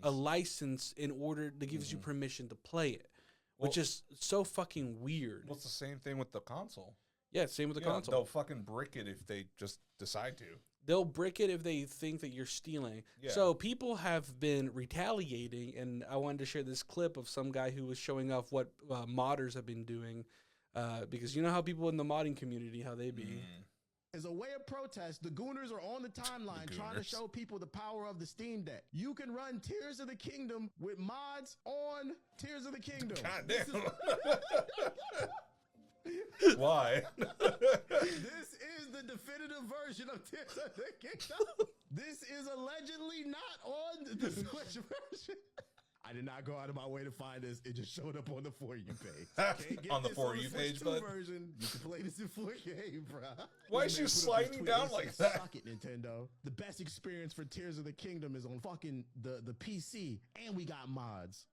a license in order that gives you permission to play it, which is so fucking weird. Well, it's the same thing with the console. Yeah, same with the console. They'll fucking brick it if they just decide to. They'll brick it if they think that you're stealing. Yeah. So people have been retaliating, and I wanted to share this clip of some guy who was showing off what modders have been doing, because you know how people in the modding community, how they be. As a way of protest, the Gooners are on the timeline trying to show people the power of the Steam Deck. You can run Tears of the Kingdom with mods on Tears of the Kingdom. God damn. Why? This is the definitive version of Tears of the Kingdom. This is allegedly not on the Switch version. I did not go out of my way to find this. It just showed up on the For You page. On the For You page, bud? Version. You can play this in 4K, bro. Why is she sliding down like that? Suck it, Nintendo. The best experience for Tears of the Kingdom is on fucking the PC, and we got mods.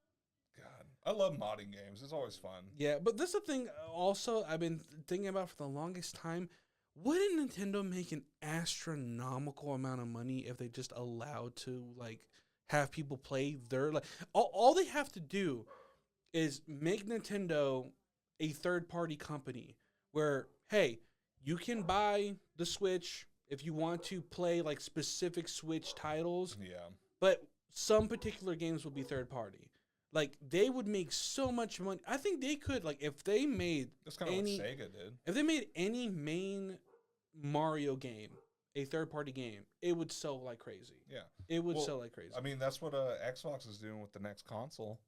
God, I love modding games. It's always fun. Yeah, but this is the thing also I've been thinking about for the longest time. Wouldn't Nintendo make an astronomical amount of money if they just allowed to, like, have people play their, like, all they have to do is make Nintendo a third-party company where, hey, you can buy the Switch if you want to play, like, specific Switch titles. Yeah. But some particular games will be third-party. Like, they would make so much money. I think they could, like, if they made That's kind of what Sega did. If they made any main Mario game a third-party game, it would sell like crazy. Yeah. It would sell like crazy. I mean, that's what Xbox is doing with the next console.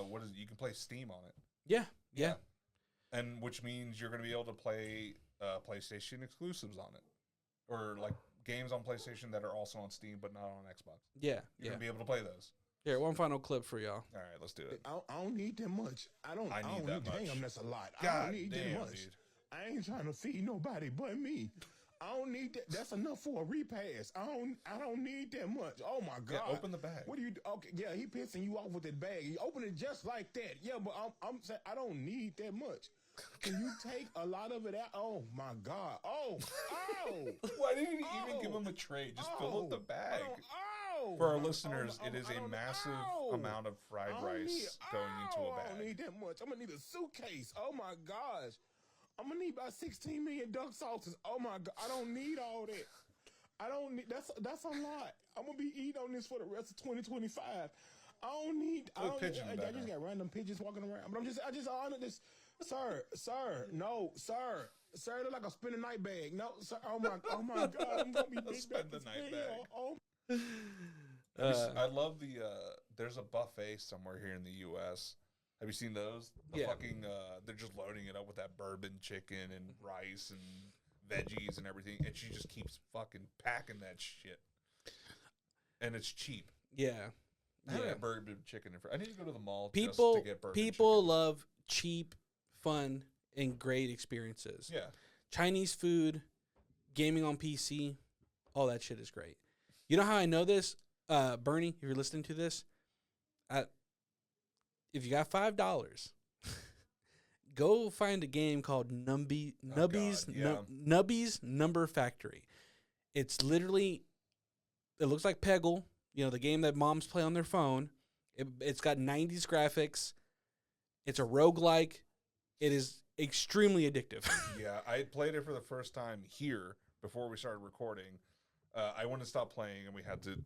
What is it? You can play Steam on it. Yeah. And which means you're going to be able to play PlayStation exclusives on it. Or, like, games on PlayStation that are also on Steam but not on Xbox. Yeah. You're going to be able to play those. Here, one final clip for y'all. All right, let's do it. I don't need that much. I don't need that much. Damn, that's a lot. God I don't need damn, that much. Dude. I ain't trying to feed nobody but me. I don't need that. That's enough for a repass. I don't need that much. Oh my God. Yeah, open the bag. What do you do? Okay, yeah, he pissing you off with that bag. You open it just like that. Yeah, but I'm saying I don't need that much. Can you take a lot of it out? Oh my God. Oh. Why didn't you even give him a tray? Just fill up the bag. For our listeners, it is a massive amount of fried rice going into a bag. I don't need that much. I'm going to need a suitcase. Oh, my gosh. I'm going to need about 16 million duck sauces. Oh, my God. I don't need all that. I don't need... That's a lot. I'm going to be eating on this for the rest of 2025. I don't need. I, Put a don't, pigeon I down just there. got random pigeons walking around. But I just honored this, sir. No, sir. Sir, it look like a spend the night bag. No, sir. Oh my God. I'm gonna be big Spend the back night this bag. video. Oh, I love the. There's a buffet somewhere here in the U.S. Have you seen those? The Yeah. fucking. They're just loading it up with that bourbon chicken and rice and veggies and everything, and she just keeps fucking packing that shit. And it's cheap. Yeah. I haven't Yeah. had bourbon chicken. I need to go to the mall People just to get bourbon people chicken. love cheap, fun, and great experiences. Yeah. Chinese food, gaming on PC, all that shit is great. You know how I know this, Bernie? If you're listening to this, if you got $5, go find a game called Nubby's Number Factory. It's literally, it looks like Peggle, you know, the game that moms play on their phone. It's got 90s graphics. It's a roguelike. It is extremely addictive. Yeah, I played it for the first time here before we started recording. I wanted to stop playing, and we had to.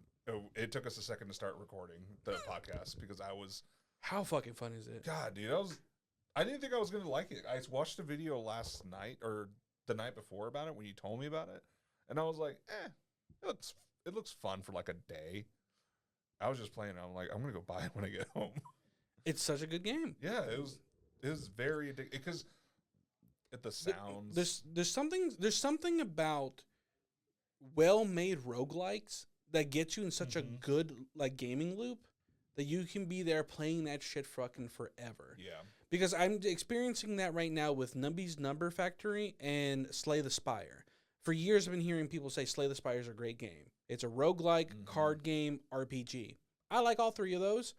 It took us a second to start recording the podcast because I was. How fucking fun is it? God, dude, I didn't think I was gonna like it. I watched a video last night or the night before about it when you told me about it, and I was like, it looks fun for like a day. I was just playing. I'm like, I'm gonna go buy it when I get home. It's such a good game. Yeah, it was very addictive because the sounds. There's something about well-made roguelikes that gets you in such a good like gaming loop that you can be there playing that shit fucking forever. Yeah. Because I'm experiencing that right now with Nubby's Number Factory and Slay the Spire. For years I've been hearing people say Slay the Spire is a great game. It's a roguelike, card game, RPG. I like all three of those.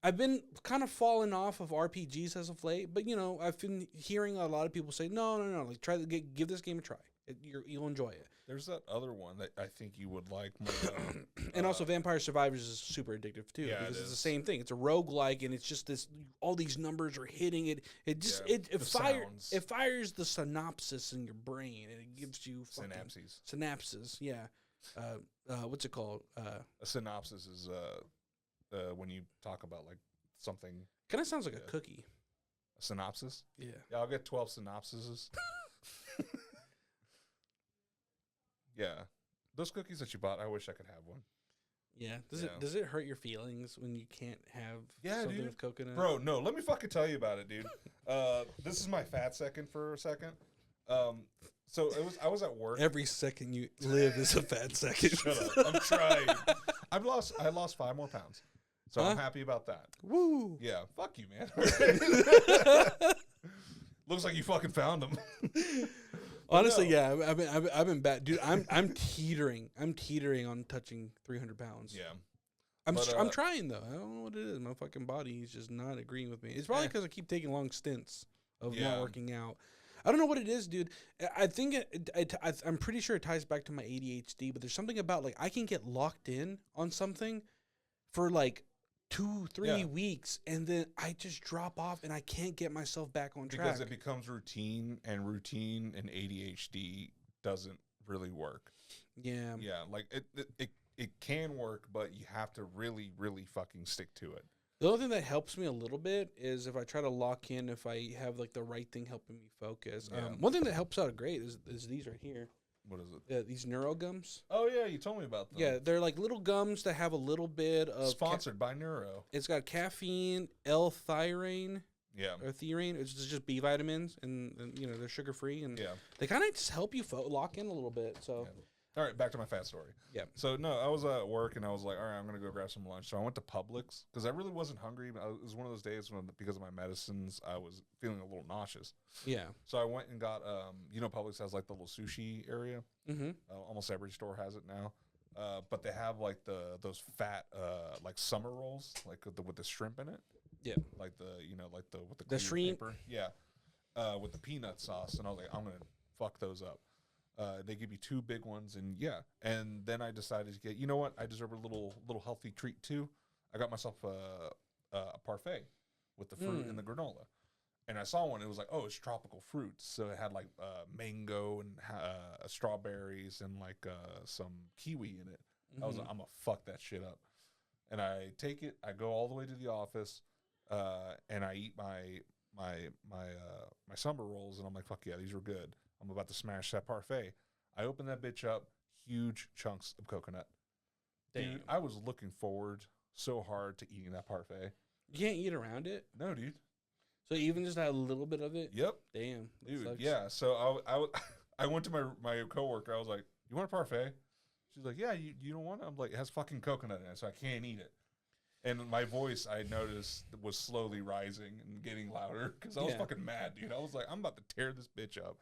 I've been kind of falling off of RPGs as of late, but you know, I've been hearing a lot of people say, no, like try to give this game a try. You'll enjoy it. There's that other one that I think you would like more. And also Vampire Survivors is super addictive too, Yeah, because it it's the is. same thing. It's a roguelike and it's just this, all these numbers are hitting it. It just, Yeah, it sounds. fires the synopsis in your brain and it gives you fucking synapses. Yeah. What's it called? A synopsis is when you talk about like something. Kind of sounds like a cookie. A synopsis? Yeah. Yeah, I'll get 12 synopsises. Yeah. Those cookies that you bought, I wish I could have one. Yeah. Yeah. Does it hurt your feelings when you can't have something dude. with coconut? Bro, no, let me fucking tell you about it, dude. This is my fat second for a second. So I was at work. Every second you live is a fat second. Shut up. I'm trying. I lost 5 more pounds. So I'm happy about that. Woo. Yeah, fuck you, man. Looks like you fucking found them. Honestly, yeah, I've been bad, dude. I'm teetering. I'm teetering on touching 300 pounds. Yeah, I'm trying though. I don't know what it is. My fucking body is just not agreeing with me. It's probably because I keep taking long stints of not working out. I don't know what it is, dude. I think I'm pretty sure it ties back to my ADHD. But there's something about like I can get locked in on something for like 2-3 weeks, and then I just drop off, and I can't get myself back on track because it becomes routine and ADHD doesn't really work. Yeah, like it can work, but you have to really, really fucking stick to it. The only thing that helps me a little bit is if I try to lock in, if I have like the right thing helping me focus. Yeah. One thing that helps out great is these right here. What is it? These Neuro gums. Oh yeah, you told me about them. Yeah, they're like little gums that have a little bit of sponsored by Neuro. It's got caffeine, L-thyrane. Yeah. Or theorine. It's just B vitamins, and you know they're sugar free, and yeah, they kind of just help you lock in a little bit. So. Yeah. All right, back to my fat story. Yeah. So no, I was at work and I was like, all right, I'm gonna go grab some lunch. So I went to Publix because I really wasn't hungry. But it was one of those days when, because of my medicines, I was feeling a little nauseous. Yeah. So I went and got, Publix has like the little sushi area. Mm-hmm. Almost every store has it now. But they have like those fat like summer rolls, like with the shrimp in it. Yeah. Like with the The shrimp. paper. Yeah. With the peanut sauce, and I was like, I'm gonna fuck those up. They give you 2 big ones, and then I decided to get. You know what? I deserve a little healthy treat too. I got myself a parfait with the fruit and the granola, and I saw one. It was like, oh, it's tropical fruits, so it had like mango and strawberries and like some kiwi in it. I was like, I'm gonna fuck that shit up. and I take it. I go all the way to the office, and I eat my summer rolls, and I'm like, fuck yeah, these were good. I'm about to smash that parfait. I open that bitch up, huge chunks of coconut. Damn. Dude, I was looking forward so hard to eating that parfait. You can't eat around it. No, dude. So even just that little bit of it. Yep. Damn, that Dude, sucks. yeah. So I went to my coworker. I was like, "You want a parfait?" She's like, "Yeah, you don't want it?" I'm like, "It has fucking coconut in it, so I can't eat it." And my voice, I noticed, was slowly rising and getting louder because I was Yeah. fucking mad, dude. I was like, "I'm about to tear this bitch up."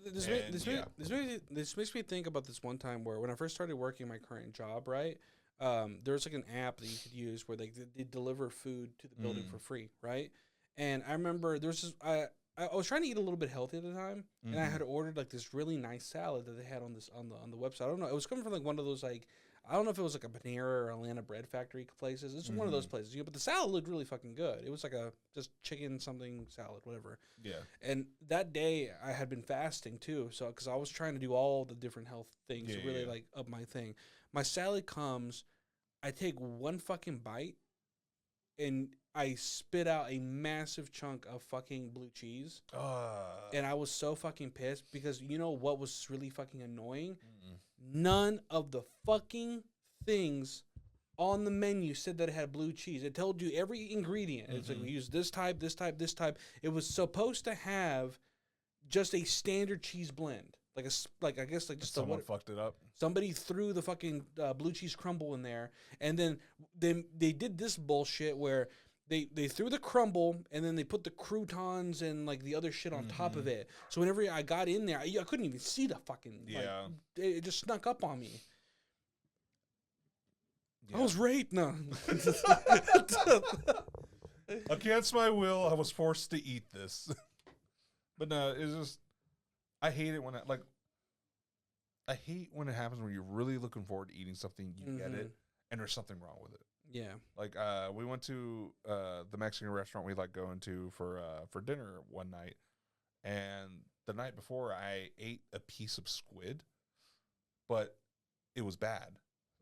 This, And, yeah. this makes me think about this one time where when I first started working my current job, right? There was like an app that you could use where they deliver food to the building for free, right? And I remember there was this, I was trying to eat a little bit healthy at the time, and I had ordered like this really nice salad that they had on the website. I don't know, it was coming from like one of those like, I don't know if it was like a Panera or Atlanta Bread Factory places. It's one of those places, but the salad looked really fucking good. It was like a just chicken something salad, whatever. Yeah. And that day I had been fasting too, so because I was trying to do all the different health things to really like up my thing. My salad comes, I take one fucking bite, and I spit out a massive chunk of fucking blue cheese. And I was so fucking pissed because you know what was really fucking annoying? None of the fucking things on the menu said that it had blue cheese. It told you every ingredient. It's like we use this type, this type, this type. It was supposed to have just a standard cheese blend, like I guess like just Someone fucked it up. somebody threw the fucking blue cheese crumble in there, and then they did this bullshit where they threw the crumble and then they put the croutons and like the other shit on top of it. So whenever I got in there, I couldn't even see the fucking it just snuck up on me. Yeah. I was raped. No. Against my will, I was forced to eat this. But no, it's just, I hate it when I hate when it happens when you're really looking forward to eating something, you get it, and there's something wrong with it. Yeah. Like we went to the Mexican restaurant we like going to for dinner one night, and the night before I ate a piece of squid, but it was bad.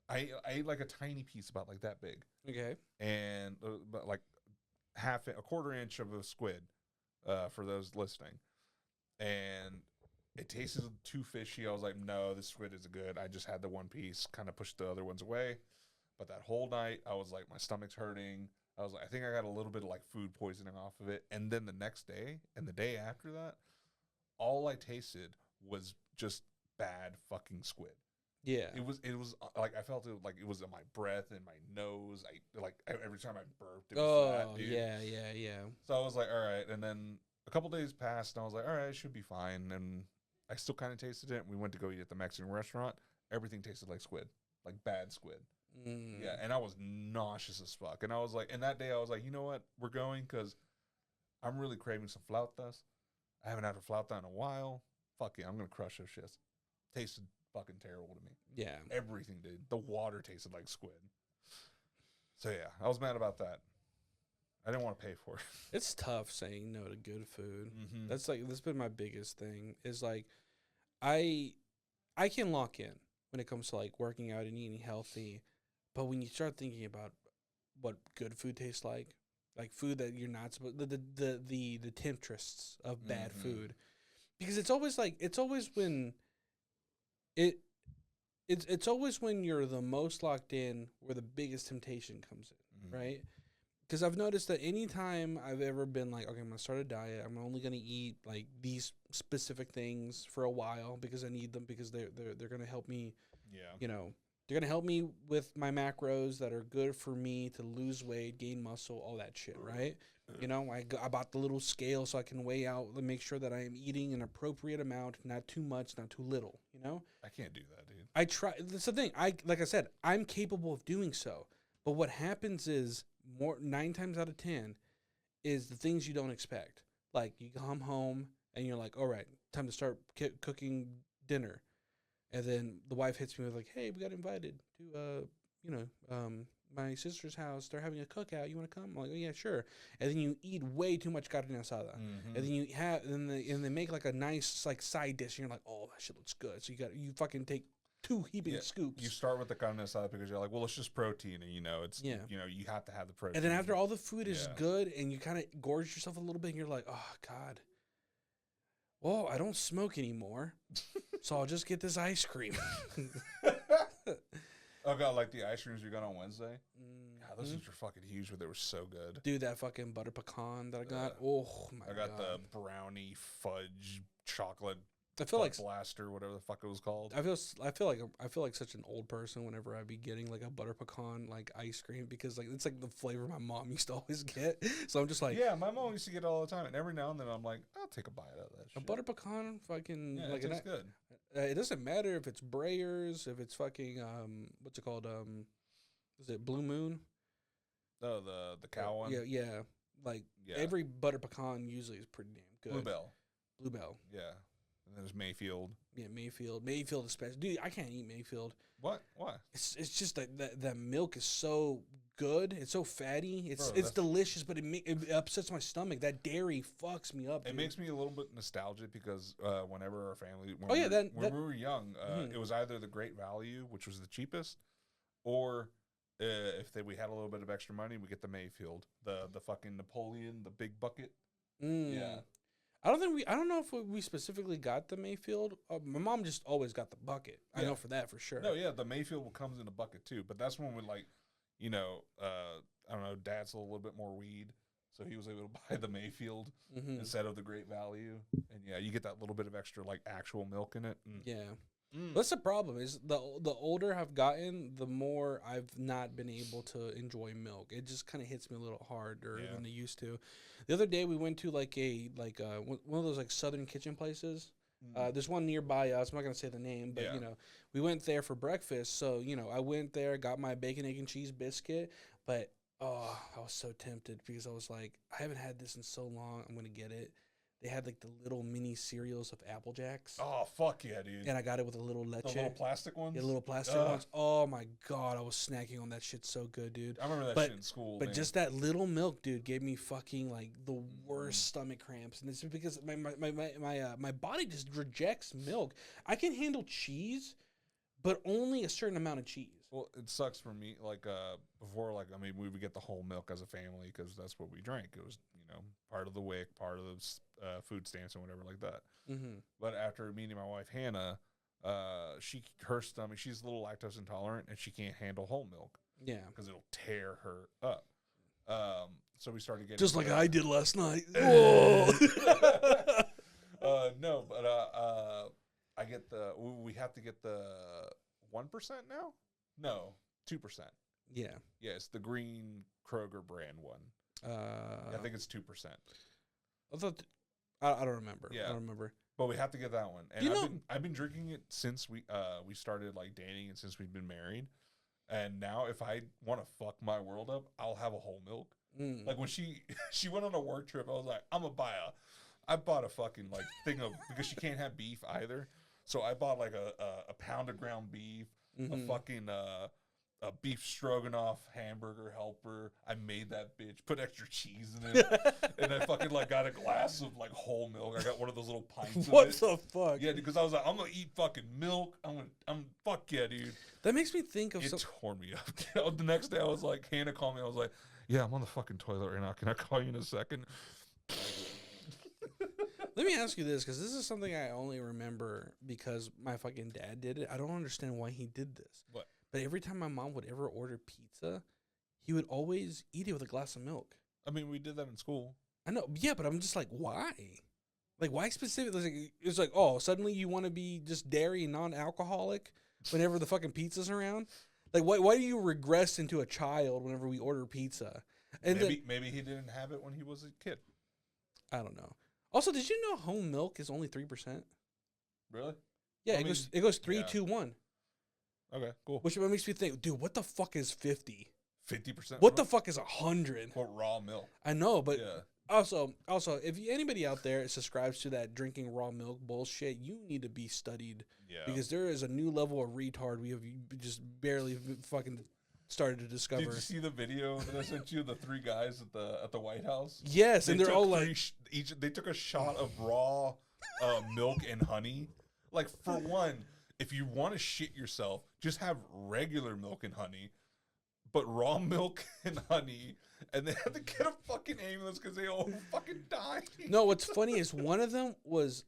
I ate like a tiny piece, about like that big, Okay. and but like a quarter inch of a squid, for those listening, and it tasted too fishy. I was like, no, this squid isn't good. I just had the one piece, kind of pushed the other ones away. But that whole night, I was like, my stomach's hurting. I was like, I think I got a little bit of like food poisoning off of it. And then the next day and the day after that, all I tasted was just bad fucking squid. Yeah. It was like, I felt it like it was in my breath and my nose. Every time I burped, it was that, dude. Yeah. So I was like, all right. And then a couple days passed, and I was like, all right, it should be fine. And I still kind of tasted it. And we went to go eat at the Mexican restaurant. Everything tasted like squid, like bad squid. Yeah, and I was nauseous as fuck. And I was like, and that day I was like, you know what? We're going because I'm really craving some flautas. I haven't had a flauta in a while. Fuck yeah, I'm going to crush those shits. Tasted fucking terrible to me. Yeah. Everything did. The water tasted like squid. So yeah, I was mad about that. I didn't want to pay for it. It's tough saying no to good food. Mm-hmm. That's been my biggest thing is like I can lock in when it comes to like working out and eating healthy, but when you start thinking about what good food tastes like food that you're not supposed the temptress of bad food, because it's always when it's always when you're the most locked in where the biggest temptation comes in, right? Because I've noticed that anytime I've ever been like, okay, I'm going to start a diet, I'm only going to eat like these specific things for a while because I need them because they're going to help me, you know, they're going to help me with my macros that are good for me to lose weight, gain muscle, all that shit, right? You know, I bought the little scale so I can weigh out and make sure that I am eating an appropriate amount, not too much, not too little, you know? I can't do that, dude. I try. That's the thing. Like I said, I'm capable of doing so. But what happens is 9 times out of 10 is the things you don't expect. Like you come home and you're like, all right, time to start cooking dinner. And then the wife hits me with like, hey, we got invited to, my sister's house. They're having a cookout. You want to come? I'm like, oh yeah, sure. And then you eat way too much carne asada. And then you have, and they make like a nice like side dish. And you're like, oh, that shit looks good. So you fucking take 2 heaping Yeah, scoops. You start with the carne asada because you're like, well, it's just protein, and it's Yeah. you have to have the protein. And then after all the food is Yeah. good and you kind of gorge yourself a little bit and you're like, oh, God. Well, I don't smoke anymore, so I'll just get this ice cream. Oh god, like the ice creams you got on Wednesday. God, those Mhm. ones were fucking huge, but they were so good. Dude, that fucking butter pecan that I got. Yeah. Oh, my I got God. the brownie fudge chocolate I feel like blaster, whatever the fuck it was called. I feel like such an old person whenever I be getting like a butter pecan like ice cream because like it's like the flavor my mom used to always get. So I'm just like, Yeah, my mom used to get it all the time, and every now and then I'm like, I'll take a bite out of that a shit. butter pecan fucking Yeah, like it tastes good. it doesn't matter if it's Breyers, if it's fucking what's it called is it Blue Moon? Oh, the cow one. Yeah. Like Yeah. every butter pecan usually is pretty damn good. Bluebell. Bluebell. Yeah, and then there's Mayfield. Yeah, Mayfield. Mayfield is special. Dude, I can't eat Mayfield. What? Why? It's just that milk is so good. It's so fatty. It's Bro, it's that's- delicious, but it upsets my stomach. That dairy fucks me up. It dude. makes me a little bit nostalgic because whenever our family, when, Oh, yeah, when we were young, Mhm. it was either the Great Value, which was the cheapest, or if we had a little bit of extra money, we get the Mayfield, the fucking Napoleon, the big bucket. Mm. Yeah. I don't know if we specifically got the Mayfield. My mom just always got the bucket. I Yeah. know for that for sure. No, yeah, the Mayfield comes in a bucket too, but that's when we like, I don't know, Dad's a little bit more weed, so he was able to buy the Mayfield Mhm. instead of the Great Value, and yeah, you get that little bit of extra like actual milk in it. Yeah. Mm. That's the problem is the older I've gotten, the more I've not been able to enjoy milk. It just kind of hits me a little harder Yeah. than it used to. The other day we went to like one of those like Southern kitchen places. There's one nearby us. I'm not gonna say the name, but Yeah. we went there for breakfast. So I went there, got my bacon, egg, and cheese biscuit, but I was so tempted because I was like, I haven't had this in so long. I'm gonna get it. They had like the little mini cereals of Apple Jacks. Oh fuck yeah, dude! And I got it with a little leche. The little plastic ones. Yeah, the little plastic Ugh. ones. Oh my god, I was snacking on that shit so good, dude. I remember that But- shit in school. But man. just that little milk, dude, gave me fucking like the worst stomach cramps, and it's because my body just rejects milk. I can handle cheese, but only a certain amount of cheese. Well, it sucks for me. Like before, like I mean, we would get the whole milk as a family because that's what we drank. It was part of the WIC, part of the food stamps and whatever like that. Mm-hmm. But after meeting my wife Hannah, her stomach, she's a little lactose intolerant and she can't handle whole milk Yeah, because it'll tear her up. So we started getting just like the- I did last night. Whoa. No, but I get we have to get the 1% now. No, 2%. Yeah. Yeah, it's the green Kroger brand one. I think it's 2%. I thought. I don't remember. Yeah. I don't remember. But we have to get that one. And You I've know- been drinking it since we started like dating and since we've been married. And now if I want to fuck my world up, I'll have a whole milk. Mm. Like when she went on a work trip, I was like, I'm gonna buy I bought a fucking like thing of because she can't have beef either. So I bought like a pound of ground beef, a Mhm. fucking a beef stroganoff hamburger helper. I made that bitch, put extra cheese in it, and I fucking like got a glass of like whole milk. I got one of those little pints What of it. the fuck? Yeah, because I was like, I'm gonna eat fucking milk. I'm fuck yeah, dude. That makes me think of It some. tore me up. The next day, I was like, Hannah called me. I was like, yeah, I'm on the fucking toilet right now. Can I call you in a second? Let me ask you this, because this is something I only remember because my fucking dad did it. I don't understand why he did this. What? But every time my mom would ever order pizza, he would always eat it with a glass of milk. I mean, we did that in school. I know, yeah, but I'm just like, why? Like, why specifically? It's like, oh, suddenly you want to be just dairy non-alcoholic whenever the fucking pizza's around? Like, why do you regress into a child whenever we order pizza? And Maybe he didn't have it when he was a kid. I don't know. Also, did you know home milk is only 3%? Really? Yeah, I it mean, goes 3, yeah. 2, 1. Okay, cool. Which makes me think, dude, what the fuck is 50? 50%. What the fuck is 100? For raw milk. I know, but Yeah. also, if anybody out there subscribes to that drinking raw milk bullshit, you need to be studied Yeah. because there is a new level of retard we have just barely fucking started to discover. Did you see the video that I sent you? The three guys at the White House. Yes, and they're took all three like, they took a shot of raw milk and honey. Like for one, if you want to shit yourself, just have regular milk and honey, but raw milk and honey, and they have to get a fucking ambulance because they all fucking die. No, what's funny is one of them was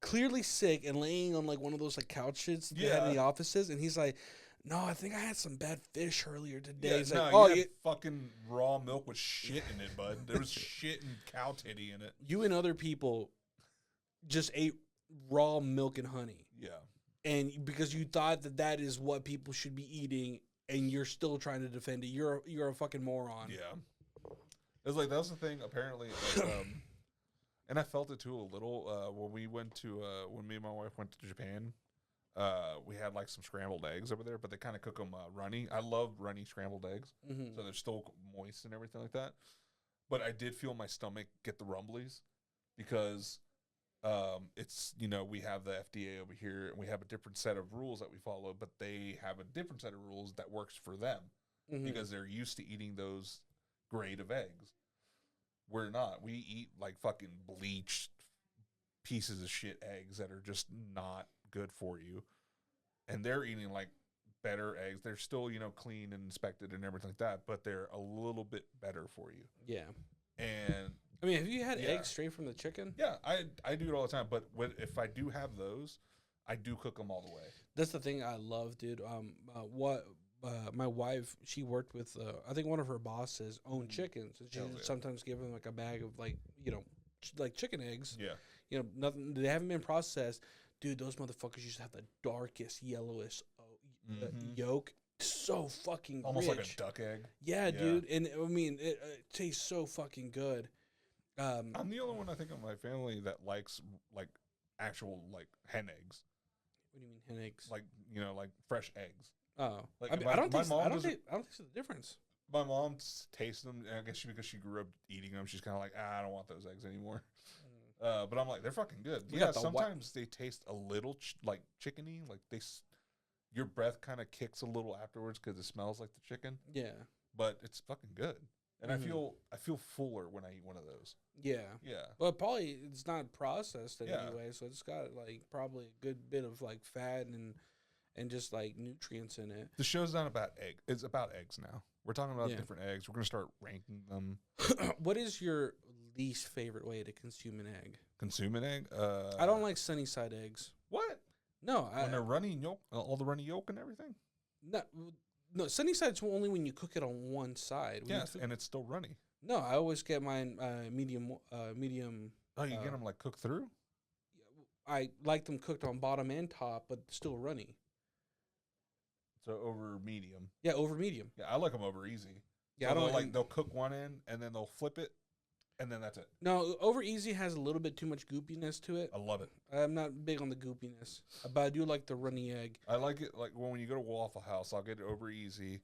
clearly sick and laying on like one of those like couches they had in the offices, and he's like, "No, I think I had some bad fish earlier today." Yeah, He's no, like, you "Oh, had you, fucking raw milk with shit in it, bud. There was shit and cow titty in it. you and other people just ate raw milk and honey, Yeah. and because you thought that that is what people should be eating, and you're still trying to defend it. You're a fucking moron." Yeah. It's like, that was the thing, apparently. And I felt it too a little when we went to, when me and my wife went to Japan. We had like some scrambled eggs over there, but they kind of cook them runny. I love runny scrambled eggs, so they're still moist and everything like that. But I did feel my stomach get the rumblies because it's, you know, we have the FDA over here and we have a different set of rules that we follow, but they have a different set of rules that works for them because they're used to eating those grade of eggs. We're not. We eat like fucking bleached pieces of shit eggs that are just not good for you. And they're eating like better eggs. They're still, you know, clean and inspected and everything like that, but they're a little bit better for you. Yeah. And I mean, have you had Yeah. eggs straight from the chicken? yeah, I do it all the time. But if I do have those, I do cook them all the way. That's the thing I love, dude. My wife, she worked with, I think one of her bosses owned chickens, and she Hell would yeah. sometimes give them like a bag of like, you know, like chicken eggs. Yeah. You know, nothing. They haven't been processed, dude. Those motherfuckers used to have the darkest, yellowest yolk. So fucking Almost rich. like a duck egg. Yeah, Yeah. dude. And I mean, it tastes so fucking good. I'm the only one I think in my family that likes like actual like hen eggs, What do you mean hen eggs? like, you know, like fresh eggs. Oh, like, I, mean, my- I don't my think mom I don't doesn't- think I don't think the difference. My mom tastes them, and I guess because she grew up eating them, she's kind of like, I don't want those eggs anymore. But I'm like, they're fucking good. We Yeah, got the sometimes they taste a little like chickeny, like your breath kind of kicks a little afterwards because it smells like the chicken. Yeah, But it's fucking good, and Mhm. I feel fuller when I eat one of those. yeah. Yeah, Well, probably it's not processed in Yeah. any way, so it's got like probably a good bit of like fat and just like nutrients in it. the show's not about egg. It's about eggs now. We're talking about Yeah. different eggs. We're gonna start ranking them. What is your least favorite way to consume an egg? Consume an egg. I don't like sunny side eggs. what No, when they're runny yolk, all the runny yolk and everything. no, sunny side's only when you cook it on one side. When you Yes, cook- and it's still runny. no, I always get mine medium. Medium. Oh, you get them like cooked through. I like them cooked on bottom and top, but still runny. So over medium. Yeah, over medium. Yeah, I like them over easy. Yeah, So I don't they'll cook one end and then they'll flip it, and then that's it. No, over easy has a little bit too much goopiness to it. I love it. I'm not big on the goopiness, but I do like the runny egg. I like it like when you go to Waffle House, I'll get it over easy,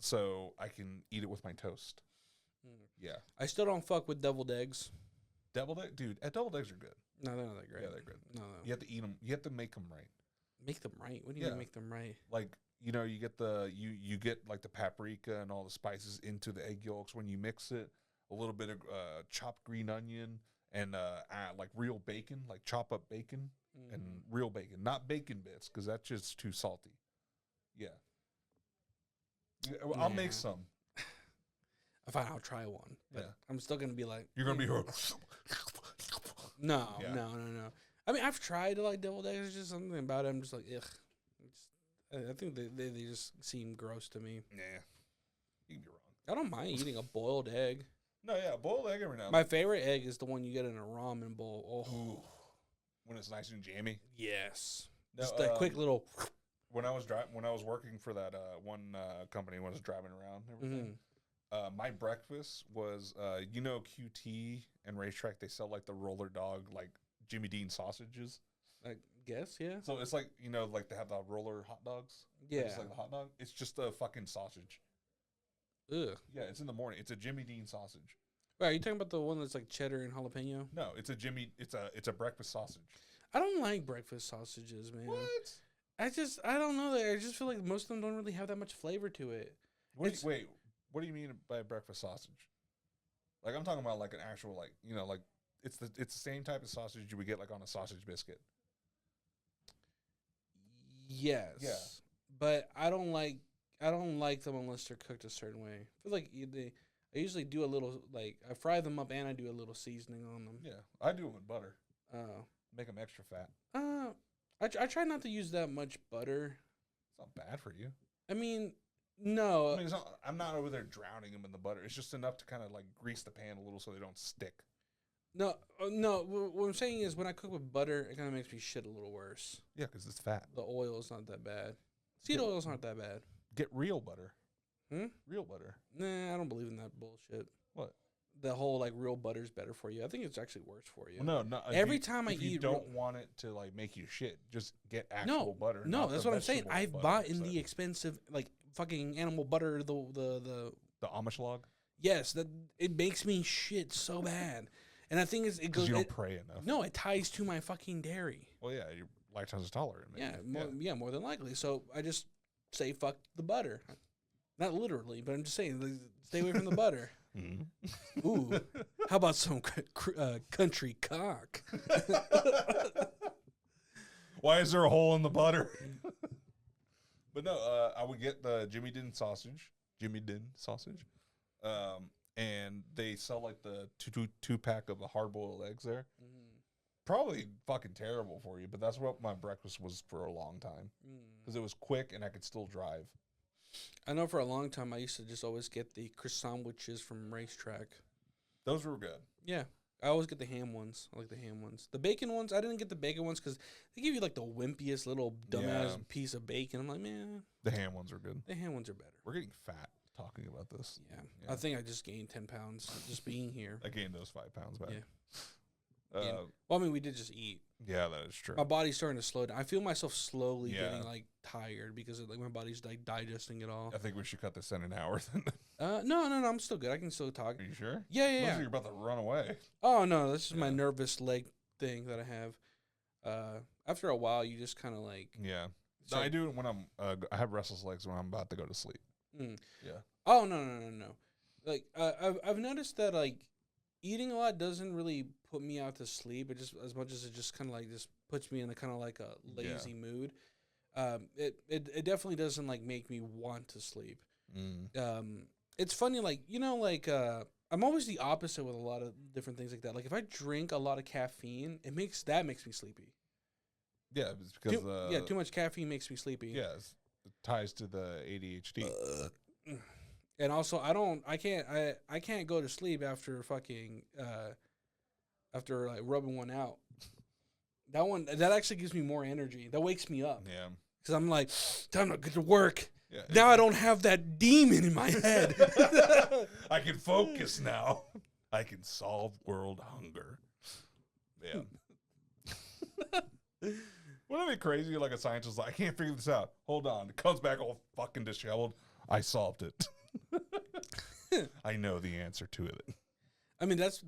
so I can eat it with my toast. Yeah, I still don't fuck with deviled eggs. deviled egg, dude. Deviled eggs are good. No, they're not that great. Yeah, they're good. No. You have to eat them. You have to make them right. Make them right. What do you Yeah. mean make them right? Like, you know, you get you get like the paprika and all the spices into the egg yolks when you mix it. A little bit of chopped green onion and like real bacon, like chop up bacon and real bacon, not bacon bits, because that's just too salty. Yeah. I'll Nah. make some. Fine, I'll try one. But Yeah. I'm still gonna be like, You're gonna be. no, Yeah. no. I mean, I've tried to like deviled eggs. There's just something about it. I'm just like, ugh. I think they just seem gross to me. Nah, you can be wrong. I don't mind eating a boiled egg. No, yeah, boiled egg every now. and My favorite egg is the one you get in a ramen bowl. then. Oh, Ooh, when it's nice and jammy. yes. No, Just that quick little. when I was working for that one company, when I was driving around and everything. My breakfast was, you know, QT and Racetrack. They sell like the roller dog, like Jimmy Dean sausages. I guess, yeah. So it's like, you know, like they have the roller hot dogs. Yeah. It's like the hot dog. It's just a fucking sausage. Ugh. Yeah, it's in the morning. It's a Jimmy Dean sausage. Wait, are you talking about the one that's like cheddar and jalapeno? No, it's a breakfast sausage. I don't like breakfast sausages, man. What? I don't know. I just feel like most of them don't really have that much flavor to it. Wait, what do you mean by a breakfast sausage? Like, I'm talking about like an actual, like, you know, like it's the same type of sausage you would get like on a sausage biscuit. Yes. But I don't like them unless they're cooked a certain way. I feel like I usually do a little, like, I fry them up and I do a little seasoning on them. Yeah, I do it with butter. Make them extra fat. I try not to use that much butter. It's not bad for you. I mean, no. I mean, I'm not over there drowning them in the butter. It's just enough to kind of like grease the pan a little so they don't stick. No. What I'm saying is when I cook with butter, it kind of makes me shit a little worse. Yeah, because it's fat. The oil is not that bad. Seed oils aren't that bad. Get real butter. Hmm? Real butter. Nah, I don't believe in that bullshit. What? The whole like real butter's better for you. I think it's actually worse for you. Well, no. Every time I if you eat don't want it to like make you shit, just get actual No, butter. no, not that's the what I'm saying. vegetable I've butter bought in side. the expensive like fucking animal butter. The Amish log. yes, that it makes me shit so bad. And the thing is, it Because goes. you don't It, pray enough. no, it ties to my fucking dairy. Well, yeah, you're lactose intolerant. Yeah, Maybe. more than likely. So I just say fuck the butter. Not literally, but I'm just saying, like, stay away from the butter. Mhm. Ooh, how about some country cock? Why is there a hole in the butter? But no, I would get the Jimmy Dean sausage. And they sell like the two pack of the hard boiled eggs there. Probably fucking terrible for you, but that's what my breakfast was for a long time because it was quick and I could still drive. I know for a long time I used to just always get the croissant sandwiches from Racetrack. Those were good. Yeah, I always get the ham ones. I like the ham ones. The bacon ones, I didn't get the bacon ones because they give you like the wimpiest little dumbass Yeah. piece of bacon. I'm like, man, The ham ones are good. the ham ones are better. We're getting fat talking about this. Yeah. Yeah. I think I just gained 10 pounds just being here. I gained those 5 pounds back. Yeah. Yeah. Well, I mean, we did just eat. Yeah, that is true. My body's starting to slow down. I feel myself slowly Yeah. getting like tired because of, like my body's like digesting it all. I think we should cut this in an hour then. No, I'm still good. I can still talk. Are you sure? Yeah, Looks yeah. like you're about to run away. Oh no, this is my Yeah. nervous leg thing that I have. After a while, you just kind of like. Yeah. It's No, I like- do it when I have restless legs when I'm about to go to sleep. Mm. Yeah. Oh no. Like I've noticed that like eating a lot doesn't really put me out to sleep. It just as much as it just kind of like just puts me in a kind of like a lazy mood. It definitely doesn't like make me want to sleep. It's funny, like I'm always the opposite with a lot of different things like that. Like if I drink a lot of caffeine, it makes me sleepy. Yeah, it's because Too much caffeine makes me sleepy. it ties to the ADHD. And also, I can't go to sleep after fucking after like rubbing one out. That actually gives me more energy. That wakes me up Yeah. because I'm like, time to get to work. Yeah. Now I don't have that demon in my head. I can focus now. I can solve world hunger. Yeah. Wouldn't it be crazy? Like a scientist, like, I can't figure this out. Hold on. It comes back all fucking disheveled. I solved it. I know the answer to it. I mean, this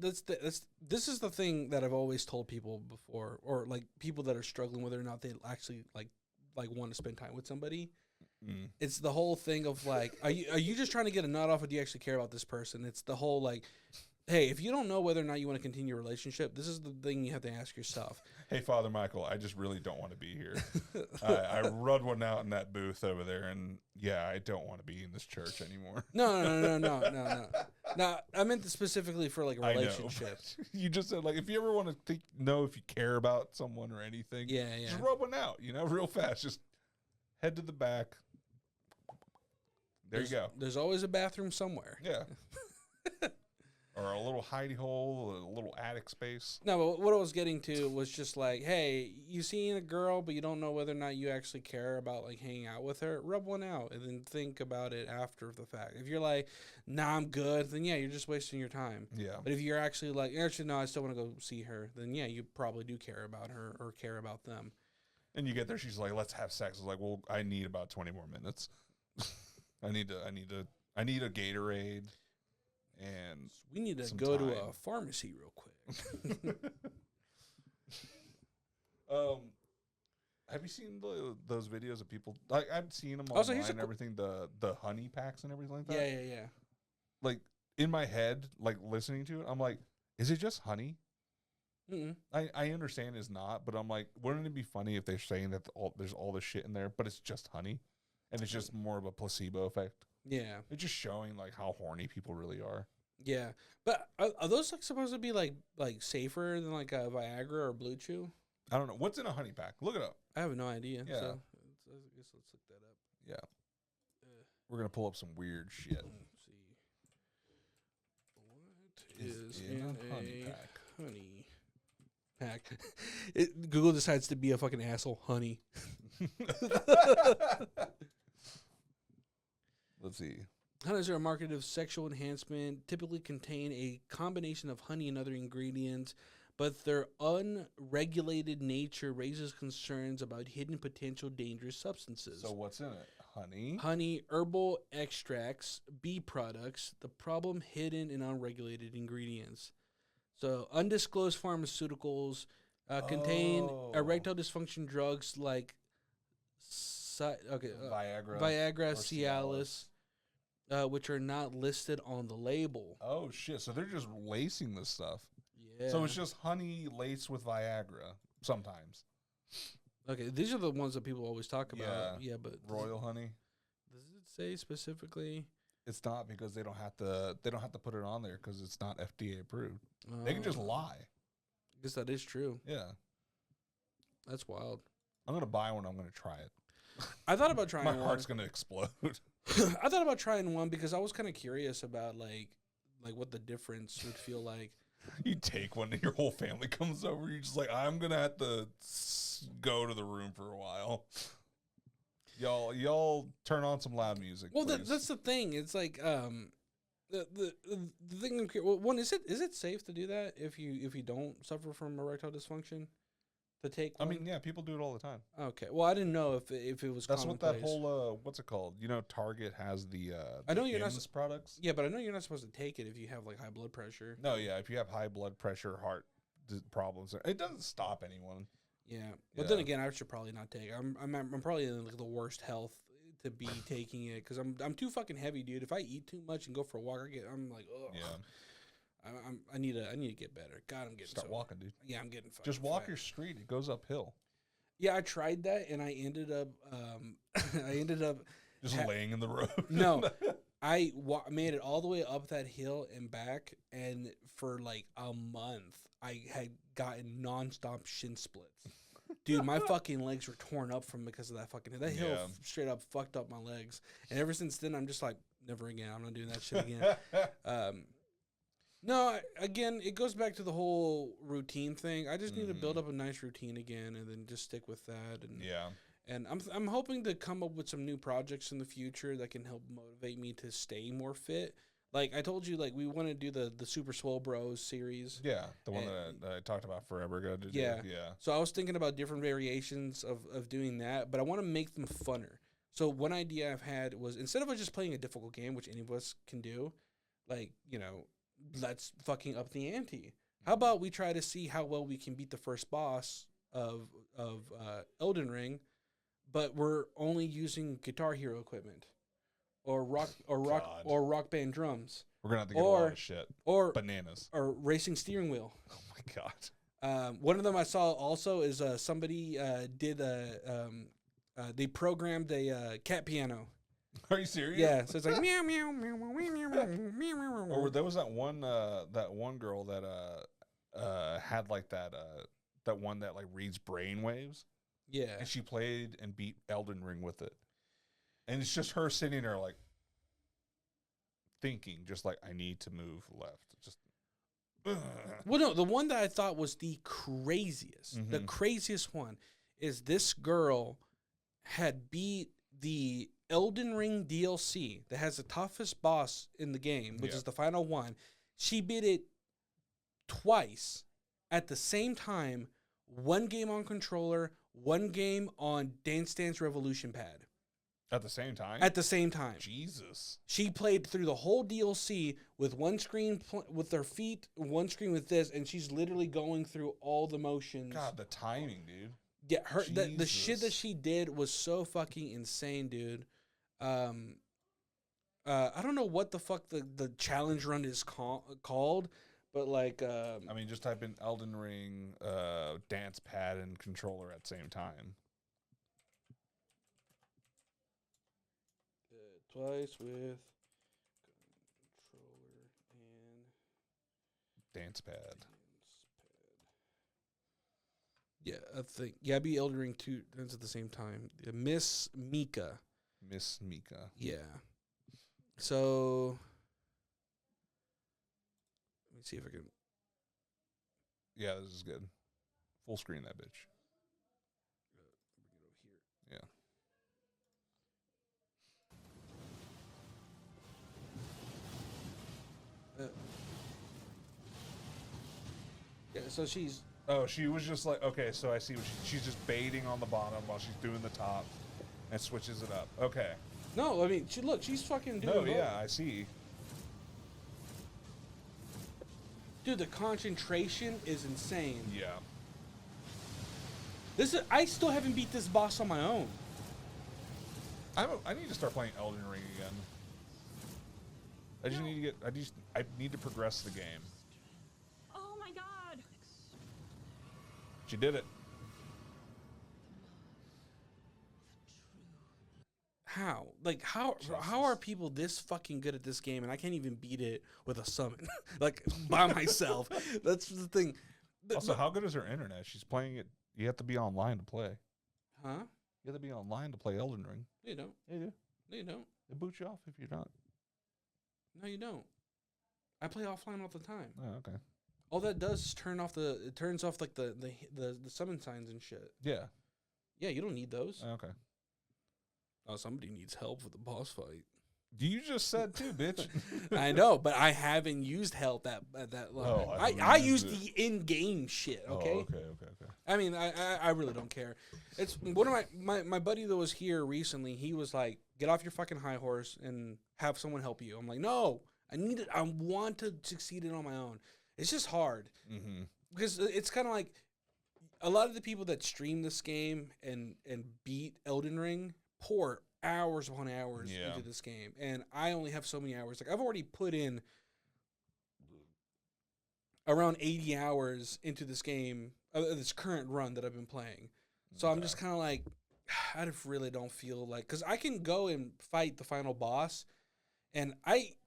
is the thing that I've always told people before, or like people that are struggling whether or not they actually like want to spend time with somebody. It's the whole thing of like, are you just trying to get a nut off, or do you actually care about this person? It's the whole like, hey, if you don't know whether or not you want to continue a relationship, this is the thing you have to ask yourself. Hey, Father Michael, I just really don't want to be here. I rud one out in that booth over there, and yeah, I don't want to be in this church anymore. No. No, I meant specifically for like a I know, relationship. but you just said, like, if you ever want to know if you care about someone or anything, Yeah. just rub one out, real fast. Just head to the back. There you go. There's always a bathroom somewhere. Yeah. Or a little hidey hole, a little attic space. No, but what I was getting to was just like, hey, you seeing a girl, but you don't know whether or not you actually care about like hanging out with her. Rub one out and then think about it after the fact. If you're like, nah, I'm good, then yeah, you're just wasting your time. Yeah. But if you're actually like, actually, no, I still want to go see her, then yeah, you probably do care about her or care about them. And you get there, she's like, let's have sex. It's like, well, I need about 20 more minutes. I need a Gatorade. And We need to some go to time. a pharmacy real quick. Have you seen those videos of people? Like, I've seen them Oh, so online here's a and everything. The honey packs and everything like that. Yeah. Like in my head, like listening to it, I'm like, is it just honey? Mm-mm. I understand it's not, but I'm like, wouldn't it be funny if they're saying that there's all this shit in there, but it's just honey, and it's just more of a placebo effect. Yeah, It's just showing like how horny people really are. yeah. But are those like supposed to be like safer than like a Viagra or Blue Chew? I don't know what's in a honey pack. Look it up. I have no idea. Yeah. So I guess let's look that up. Yeah, we're gonna pull up some weird shit. Let's see. What is in a honey pack? Google decides to be a fucking asshole. Honey. Let's see. Honey's are a market of sexual enhancement, typically contain a combination of honey and other ingredients, but their unregulated nature raises concerns about hidden potential dangerous substances. So what's in it? Honey. Honey, herbal extracts, bee products, the problem hidden in unregulated ingredients. So undisclosed pharmaceuticals contain Oh. erectile dysfunction drugs like Viagra. Viagra, or Cialis, which are not listed on the label. Oh shit! So they're just lacing this stuff. Yeah. So it's just honey laced with Viagra sometimes. Okay, these are the ones that people always talk about. Yeah, but Royal honey. does it say specifically? It's not because they don't have to put it on there because it's not FDA approved. They can just lie. I guess that is true. Yeah. That's wild. I'm gonna buy one. I'm gonna try it. I thought about trying My one. heart's gonna explode. I thought about trying one because I was kind of curious about like what the difference would feel like. You take one and your whole family comes over. You're just like, I'm gonna have to go to the room for a while. Y'all turn on some loud music. Well, please. that's the thing. It's like the thing. Well, one, is it safe to do that if you don't suffer from erectile dysfunction? To take I one? mean, yeah, people do it all the time. Okay. Well, I didn't know if it was. That's what that commonplace. whole what's it called? You know, Target has the I know you're not Hims products. Yeah, but I know you're not supposed to take it if you have like high blood pressure. No, yeah, if you have high blood pressure, heart problems, it doesn't stop anyone. Yeah, but then Yeah. again, I should probably not take it. I'm probably in like the worst health to be taking it because I'm too fucking heavy, dude. If I eat too much and go for a walk, I'm like, ugh. Yeah, I need to get better. God, I'm getting start so, walking, dude. Yeah, I'm getting fucking Just walk fat. your street; it goes uphill. Yeah, I tried that and I ended up Just Ha- laying in the road. no. I made it all the way up that hill and back, and for like a month, I had gotten nonstop shin splits. Dude, my fucking legs were torn up because of that fucking hill. That hill Yeah. straight up fucked up my legs, and ever since then, I'm just like, never again. I'm not doing that shit again. No, again, it goes back to the whole routine thing. I just need to build up a nice routine again, and then just stick with that. And Yeah. and I'm hoping to come up with some new projects in the future that can help motivate me to stay more fit. Like I told you, like we want to do the Super Swole Bros series. Yeah, the one And- that I talked about forever ago. To do. Yeah. Yeah. So I was thinking about different variations of doing that, but I want to make them funner. So one idea I've had was instead of us just playing a difficult game, which any of us can do, like, let's fucking up the ante. How about we try to see how well we can beat the first boss of Elden Ring, but we're only using Guitar Hero equipment or God. rock band drums We're gonna have to get a lot Or- of shit. or Bananas. or racing steering wheel. Oh my god. One of them I saw also is somebody did they programmed a cat piano. Are you serious? Yeah, so it's like meow meow meow meow meow meow meow meow. Or there was that one girl that had like that one that like reads brain waves, Yeah, and she played and beat Elden Ring with it. And it's just her sitting there like thinking, just like, I need to move left. Just well, no, the one that I thought was the craziest, the Mhm. craziest one is this girl had beat the Elden Ring DLC that has the toughest boss in the game, which Yeah. is the final one. She beat it twice at the same time, one game on controller, one game on Dance Dance Revolution pad at the same time. at the same time. Jesus. She played through the whole DLC with one screen with her feet, one screen with this, and she's literally going through all the motions. God, the timing, dude. Yeah, the shit that Jesus. she did was so fucking insane, dude. I don't know what the fuck the challenge run is called, But like, I mean, just type in Elden Ring, dance pad and controller at the same time. twice with controller and Dance pad. Yeah, I think be Elden Ring 2 dance at the same time. Miss Mika. Miss Mika. Yeah. So let me see if I can. Yeah, this is good. Full screen that bitch. Yeah. Yeah, so she's Oh, she was just like, okay, so I see what she's just baiting on the bottom while she's doing the top and switches it up. Okay. no. I mean, she's fucking doing. No, both. yeah, I see. Dude, the concentration is insane. Yeah. I still haven't beat this boss on my own. I need to start playing Elden Ring again. I need to progress the game. Oh my god. She did it. How? Like how are people this fucking good at this game and I can't even beat it with a summon, like by myself? That's the thing. Also, how good is her internet? She's playing it. You have to be online to play. Huh? You have to be online to play Elden Ring. No, you don't. Yeah, you do. No, you don't. They boot you off if you're not. No, you don't. I play offline all the time. Oh, okay. All that does is turns off like the summon signs and shit. Yeah. Yeah, you don't need those. Okay. Oh, somebody needs help with the boss fight. You just said too, bitch. I know, but I haven't used help at that level. Oh, I use the in-game shit, okay? Oh, okay. I mean, I really don't care. It's one of my buddy that was here recently, he was like, get off your fucking high horse and have someone help you. I'm like, no, I want to succeed it on my own. It's just hard. Mm-hmm. Because it's kind of like a lot of the people that stream this game and beat Elden Ring pour hours upon hours into this game, and I only have so many hours. Like I've already put in around 80 hours into this game, this current run that I've been playing. So I'm just kind of like, I just really don't feel like, because I can go and fight the final boss, and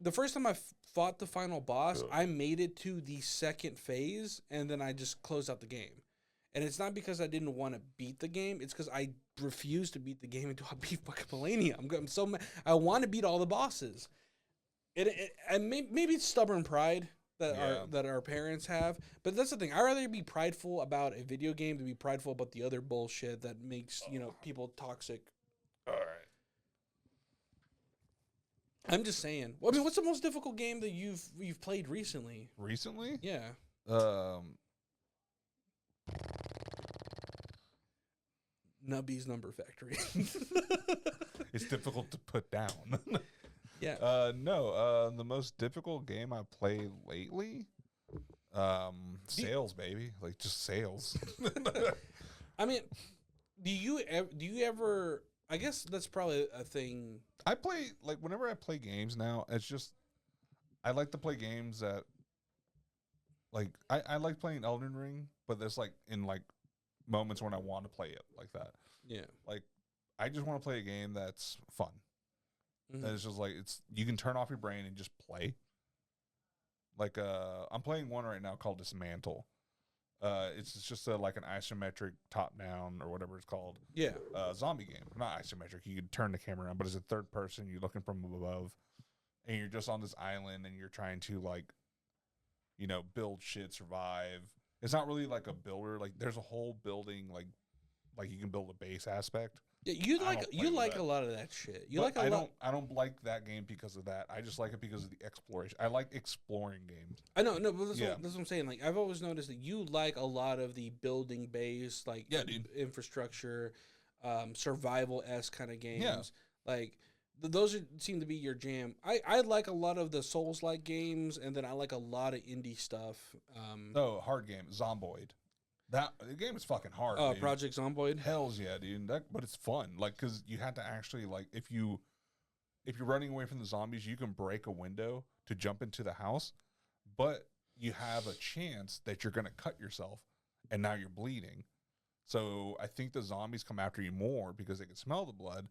the first time I fought the final boss, I made it to the second phase, and then I just closed out the game. And it's not because I didn't want to beat the game. It's because I refused to beat the game until I beat fucking Millennia. I'm so mad. I want to beat all the bosses. And maybe it's stubborn pride that our parents have. But that's the thing. I'd rather be prideful about a video game than be prideful about the other bullshit that makes people toxic. All right. I'm just saying. I mean, what's the most difficult game that you've played recently? Recently? Yeah. Nubby's Number Factory. It's difficult to put down. Yeah. No, the most difficult game I played lately, Sales, baby. Like just Sales. I mean, do you ever? I guess that's probably a thing. I play like whenever I play games now. It's just I like to play games that like I like playing Elden Ring, but there's like in like moments when I want to play it like that. Yeah. Like I just want to play a game that's fun. Mm-hmm. And it's just like you can turn off your brain and just play. Like I'm playing one right now called Dismantle. It's just like an isometric top down or whatever it's called. Yeah. Zombie game. Not isometric. You can turn the camera around, but it's a third person. You're looking from above, and you're just on this island, and you're trying to like, build shit, survive. It's not really like a builder. Like there's a whole building like you can build a base aspect. Yeah, you like a lot of that shit. I don't like that game because of that. I just like it because of the exploration. I like exploring games. I know, no, but that's what I'm saying. Like I've always noticed that you like a lot of the building base, like infrastructure, survival-esque kind of games. Yeah. Like those seem to be your jam. I like a lot of the Souls-like games, and then I like a lot of indie stuff. Hard game, Zomboid. The game is fucking hard. Dude. Project Zomboid. Hells yeah, dude. But it's fun. Like, cause you have to actually like, if you're running away from the zombies, you can break a window to jump into the house. But you have a chance that you're going to cut yourself, and now you're bleeding. So I think the zombies come after you more because they can smell the blood,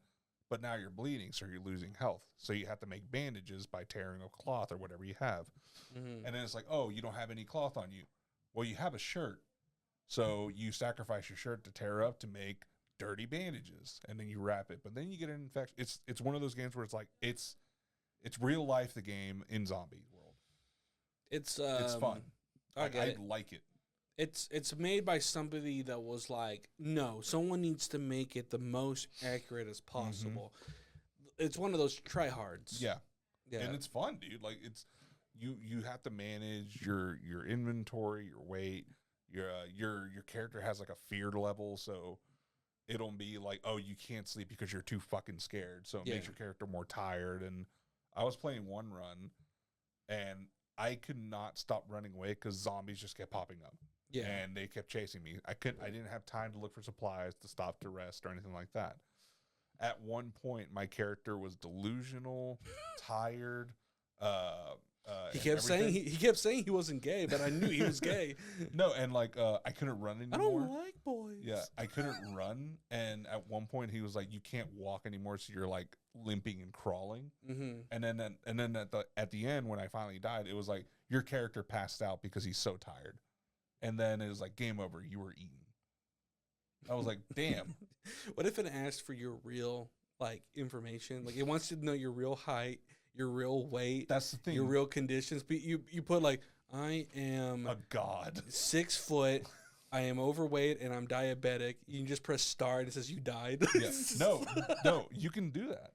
but now you're bleeding, so you're losing health. So you have to make bandages by tearing a cloth or whatever you have. Mm-hmm. And then it's like, oh, you don't have any cloth on you. Well, you have a shirt. So you sacrifice your shirt to tear up to make dirty bandages, and then you wrap it. But then you get an infection. It's one of those games where it's like it's real life, the game in zombie world. It's fun. I get it. like it. It's made by somebody that was like, no, someone needs to make it the most accurate as possible. It's one of those tryhards. Yeah. Yeah. And it's fun, dude. Like it's you have to manage your inventory, your weight. Your character has like a fear level, so it'll be like, oh, you can't sleep because you're too fucking scared. So it makes your character more tired. And I was playing one run, and I could not stop running away because zombies just kept popping up. Yeah. And they kept chasing me. I didn't have time to look for supplies, to stop to rest or anything like that. At one point, my character was delusional, tired. He kept saying he wasn't gay, but I knew he was gay. No, and like I couldn't run anymore. I don't like boys. Yeah, I couldn't run, and at one point he was like, "You can't walk anymore," so you're like limping and crawling. Mm-hmm. And then at the end when I finally died, it was like your character passed out because he's so tired, and then it was like game over. You were eaten. I was like, damn. What if it asked for your real like information? Like it wants to know your real height, your real weight. That's the thing. Your real conditions. But you put like, I am a god, 6 foot. I am overweight and I'm diabetic. You can just press star and it says you died. Yeah. No, you can do that.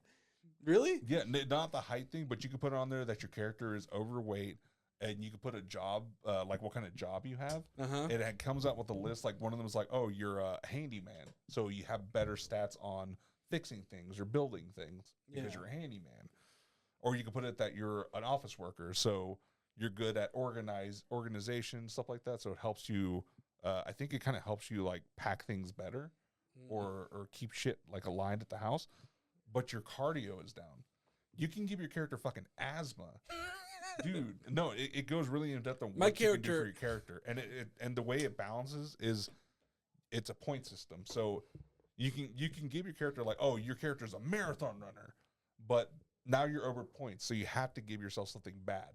Really? Yeah, not the height thing, but you can put on there that your character is overweight, and you can put a job, like what kind of job you have. Uh-huh. It comes out with a list. Like one of them is like, oh, you're a handyman, so you have better stats on fixing things or building things because you're a handyman. Or you can put it that you're an office worker, so you're good at organization, stuff like that. So it helps you. I think it kind of helps you like pack things better, or keep shit like aligned at the house. But your cardio is down. You can give your character fucking asthma. Dude, no, it goes really in depth on what you can do for your character. And the way it balances is it's a point system. So you can give your character like, oh, your character's a marathon runner, but now you're over points. So you have to give yourself something bad.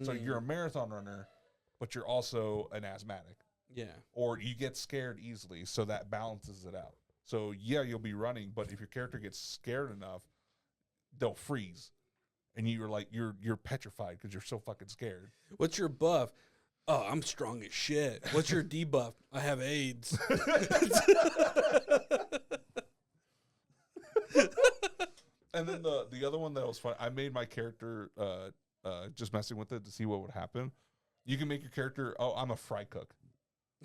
So you're a marathon runner, but you're also an asthmatic. Yeah. Or you get scared easily, so that balances it out. So yeah, you'll be running, but if your character gets scared enough, they'll freeze. And you're like you're petrified because you're so fucking scared. What's your buff? Oh, I'm strong as shit. What's your debuff? I have AIDS. And then the other one that was fun, I made my character just messing with it to see what would happen. You can make your character, oh, I'm a fry cook.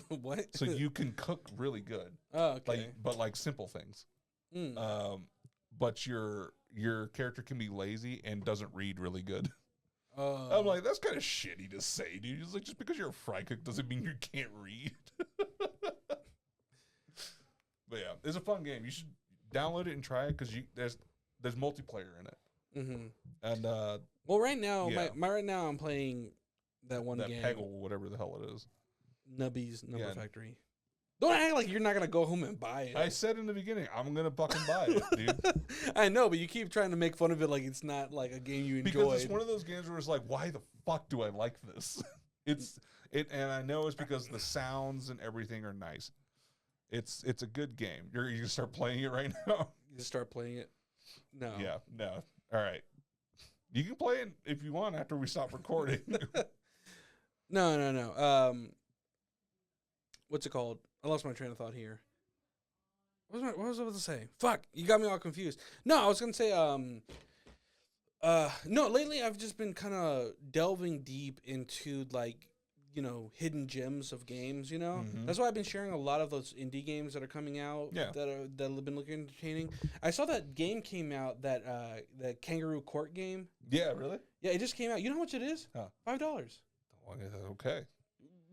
What? So you can cook really good. Oh, okay. Like simple things. Mm. But your character can be lazy and doesn't read really good. Oh. I'm like, that's kind of shitty to say, dude. It's like, just because you're a fry cook doesn't mean you can't read. But yeah, it's a fun game. You should download it and try it because there's multiplayer in it. Mm-hmm. And well, right now, yeah. my right now, I'm playing that one game, Peggle, whatever the hell it is. Nubby's Number Factory. Don't act like you're not gonna go home and buy it. I said in the beginning, I'm gonna fucking buy it, dude. I know, but you keep trying to make fun of it like it's not like a game you enjoy. Because it's one of those games where it's like, why the fuck do I like this? And I know it's because the sounds and everything are nice. It's a good game. You gonna start playing it right now? You just start playing it? No. Yeah, no. All right. You can play it if you want after we stop recording. No. What's it called? I lost my train of thought here. What was I about to say? Fuck, you got me all confused. No, I was gonna say, no, lately I've just been kind of delving deep into like, hidden gems of games, Mm-hmm. That's why I've been sharing a lot of those indie games that are coming out that have been looking entertaining. I saw that game came out, that the Kangaroo Court game. Yeah, really? Yeah, it just came out. You know how much it is? Huh. $5. Okay.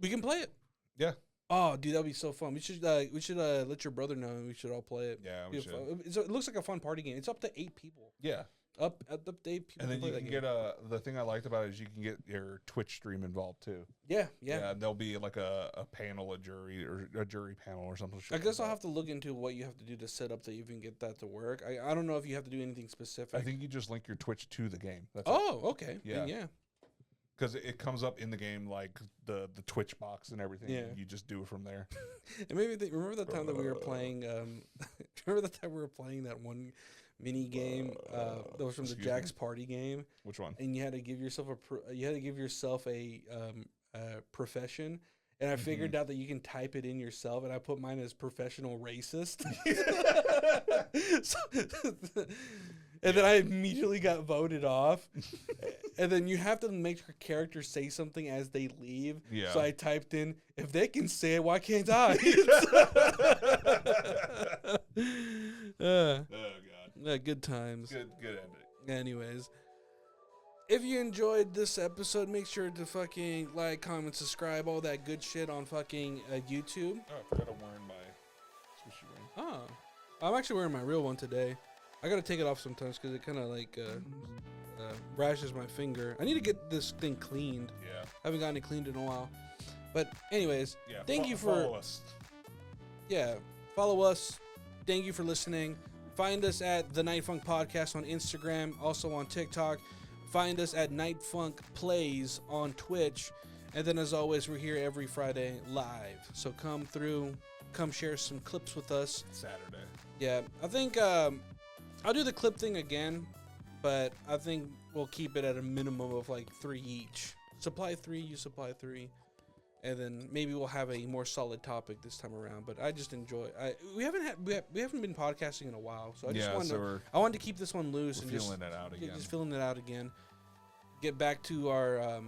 We can play it. Yeah. Oh, dude, that'd be so fun. We should let your brother know, and we should all play it. Yeah, we should. It looks like a fun party game. It's up to 8 people. Yeah. update. People And then play you that can game. get the thing I liked about it is you can get your Twitch stream involved too. Yeah. There'll be like a panel, a jury panel or something. I guess I'll have to look into what you have to do to set up to even get that to work. I don't know if you have to do anything specific. I think you just link your Twitch to the game. That's Oh, okay. Yeah. Yeah. because it comes up in the game like the Twitch box and everything. Yeah. You just do it from there. And maybe remember the time that we were playing. Remember the time we were playing that one mini game that was from the Excuse Jack's me? Party game, Which one? and you had to give yourself a profession. And I figured out that you can type it in yourself, and I put mine as professional racist. And then I immediately got voted off. And then you have to make your character say something as they leave. Yeah. So I typed in, if they can say it, why can't I? Oh god. Good times. Good ending. Anyways, if you enjoyed this episode, make sure to fucking like, comment, subscribe, all that good shit on fucking YouTube. Oh, I forgot I'm wearing my swishy ring. Oh, I'm actually wearing my real one today. I gotta take it off sometimes because it kind of like rashes my finger. I need to get this thing cleaned. Yeah. I haven't gotten it cleaned in a while. But anyways, Yeah. thank you for follow us. yeah, follow us. Thank you for listening. Find us at the Night Funk Podcast on Instagram, also on TikTok. Find us at Night Funk Plays on Twitch. And then as always, we're here every Friday live. So come through, come share some clips with us. Saturday. Yeah, I think I'll do the clip thing again, but I think we'll keep it at a minimum of like 3 each. Supply 3, you supply 3. And then maybe we'll have a more solid topic this time around. But I just enjoy. We haven't been podcasting in a while, so I just wanted to keep this one loose and feeling it out again. just filling it out again. Get back to our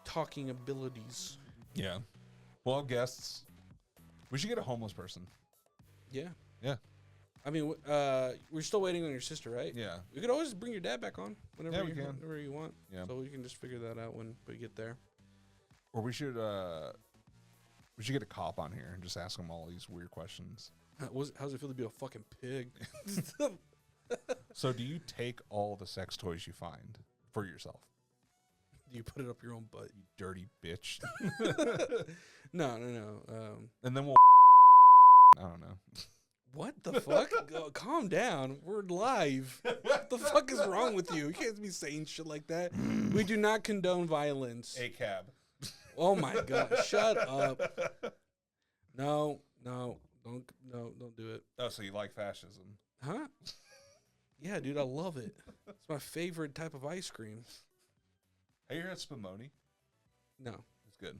talking abilities. Yeah. Well, guests, we should get a homeless person. Yeah. Yeah. I mean, we're still waiting on your sister, right? Yeah. You could always bring your dad back on whenever we you want. Yeah. So we can just figure that out when we get there. Or we should get a cop on here and just ask him all these weird questions. How's it feel to be a fucking pig? So do you take all the sex toys you find for yourself? Do you put it up your own butt? You dirty bitch. No. And then we'll I don't know. What the fuck? Calm down. We're live. What the fuck is wrong with you? You can't be saying shit like that. We do not condone violence. A cab. Oh my god! Shut up. No, don't do it. Oh, so you like fascism? Huh? Yeah, dude, I love it. It's my favorite type of ice cream. Have you heard of Spumoni? No, It's good.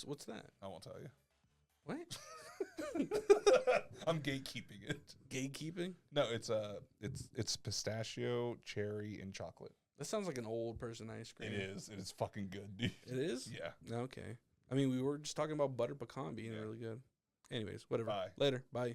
what's that? I won't tell you. What? I'm gatekeeping it. Gatekeeping? No, it's pistachio, cherry, and chocolate. That sounds like an old person ice cream. It is. It is fucking good, dude. It is? Yeah. Okay. I mean, we were just talking about butter pecan being really good. Anyways, whatever. Bye. Later. Bye.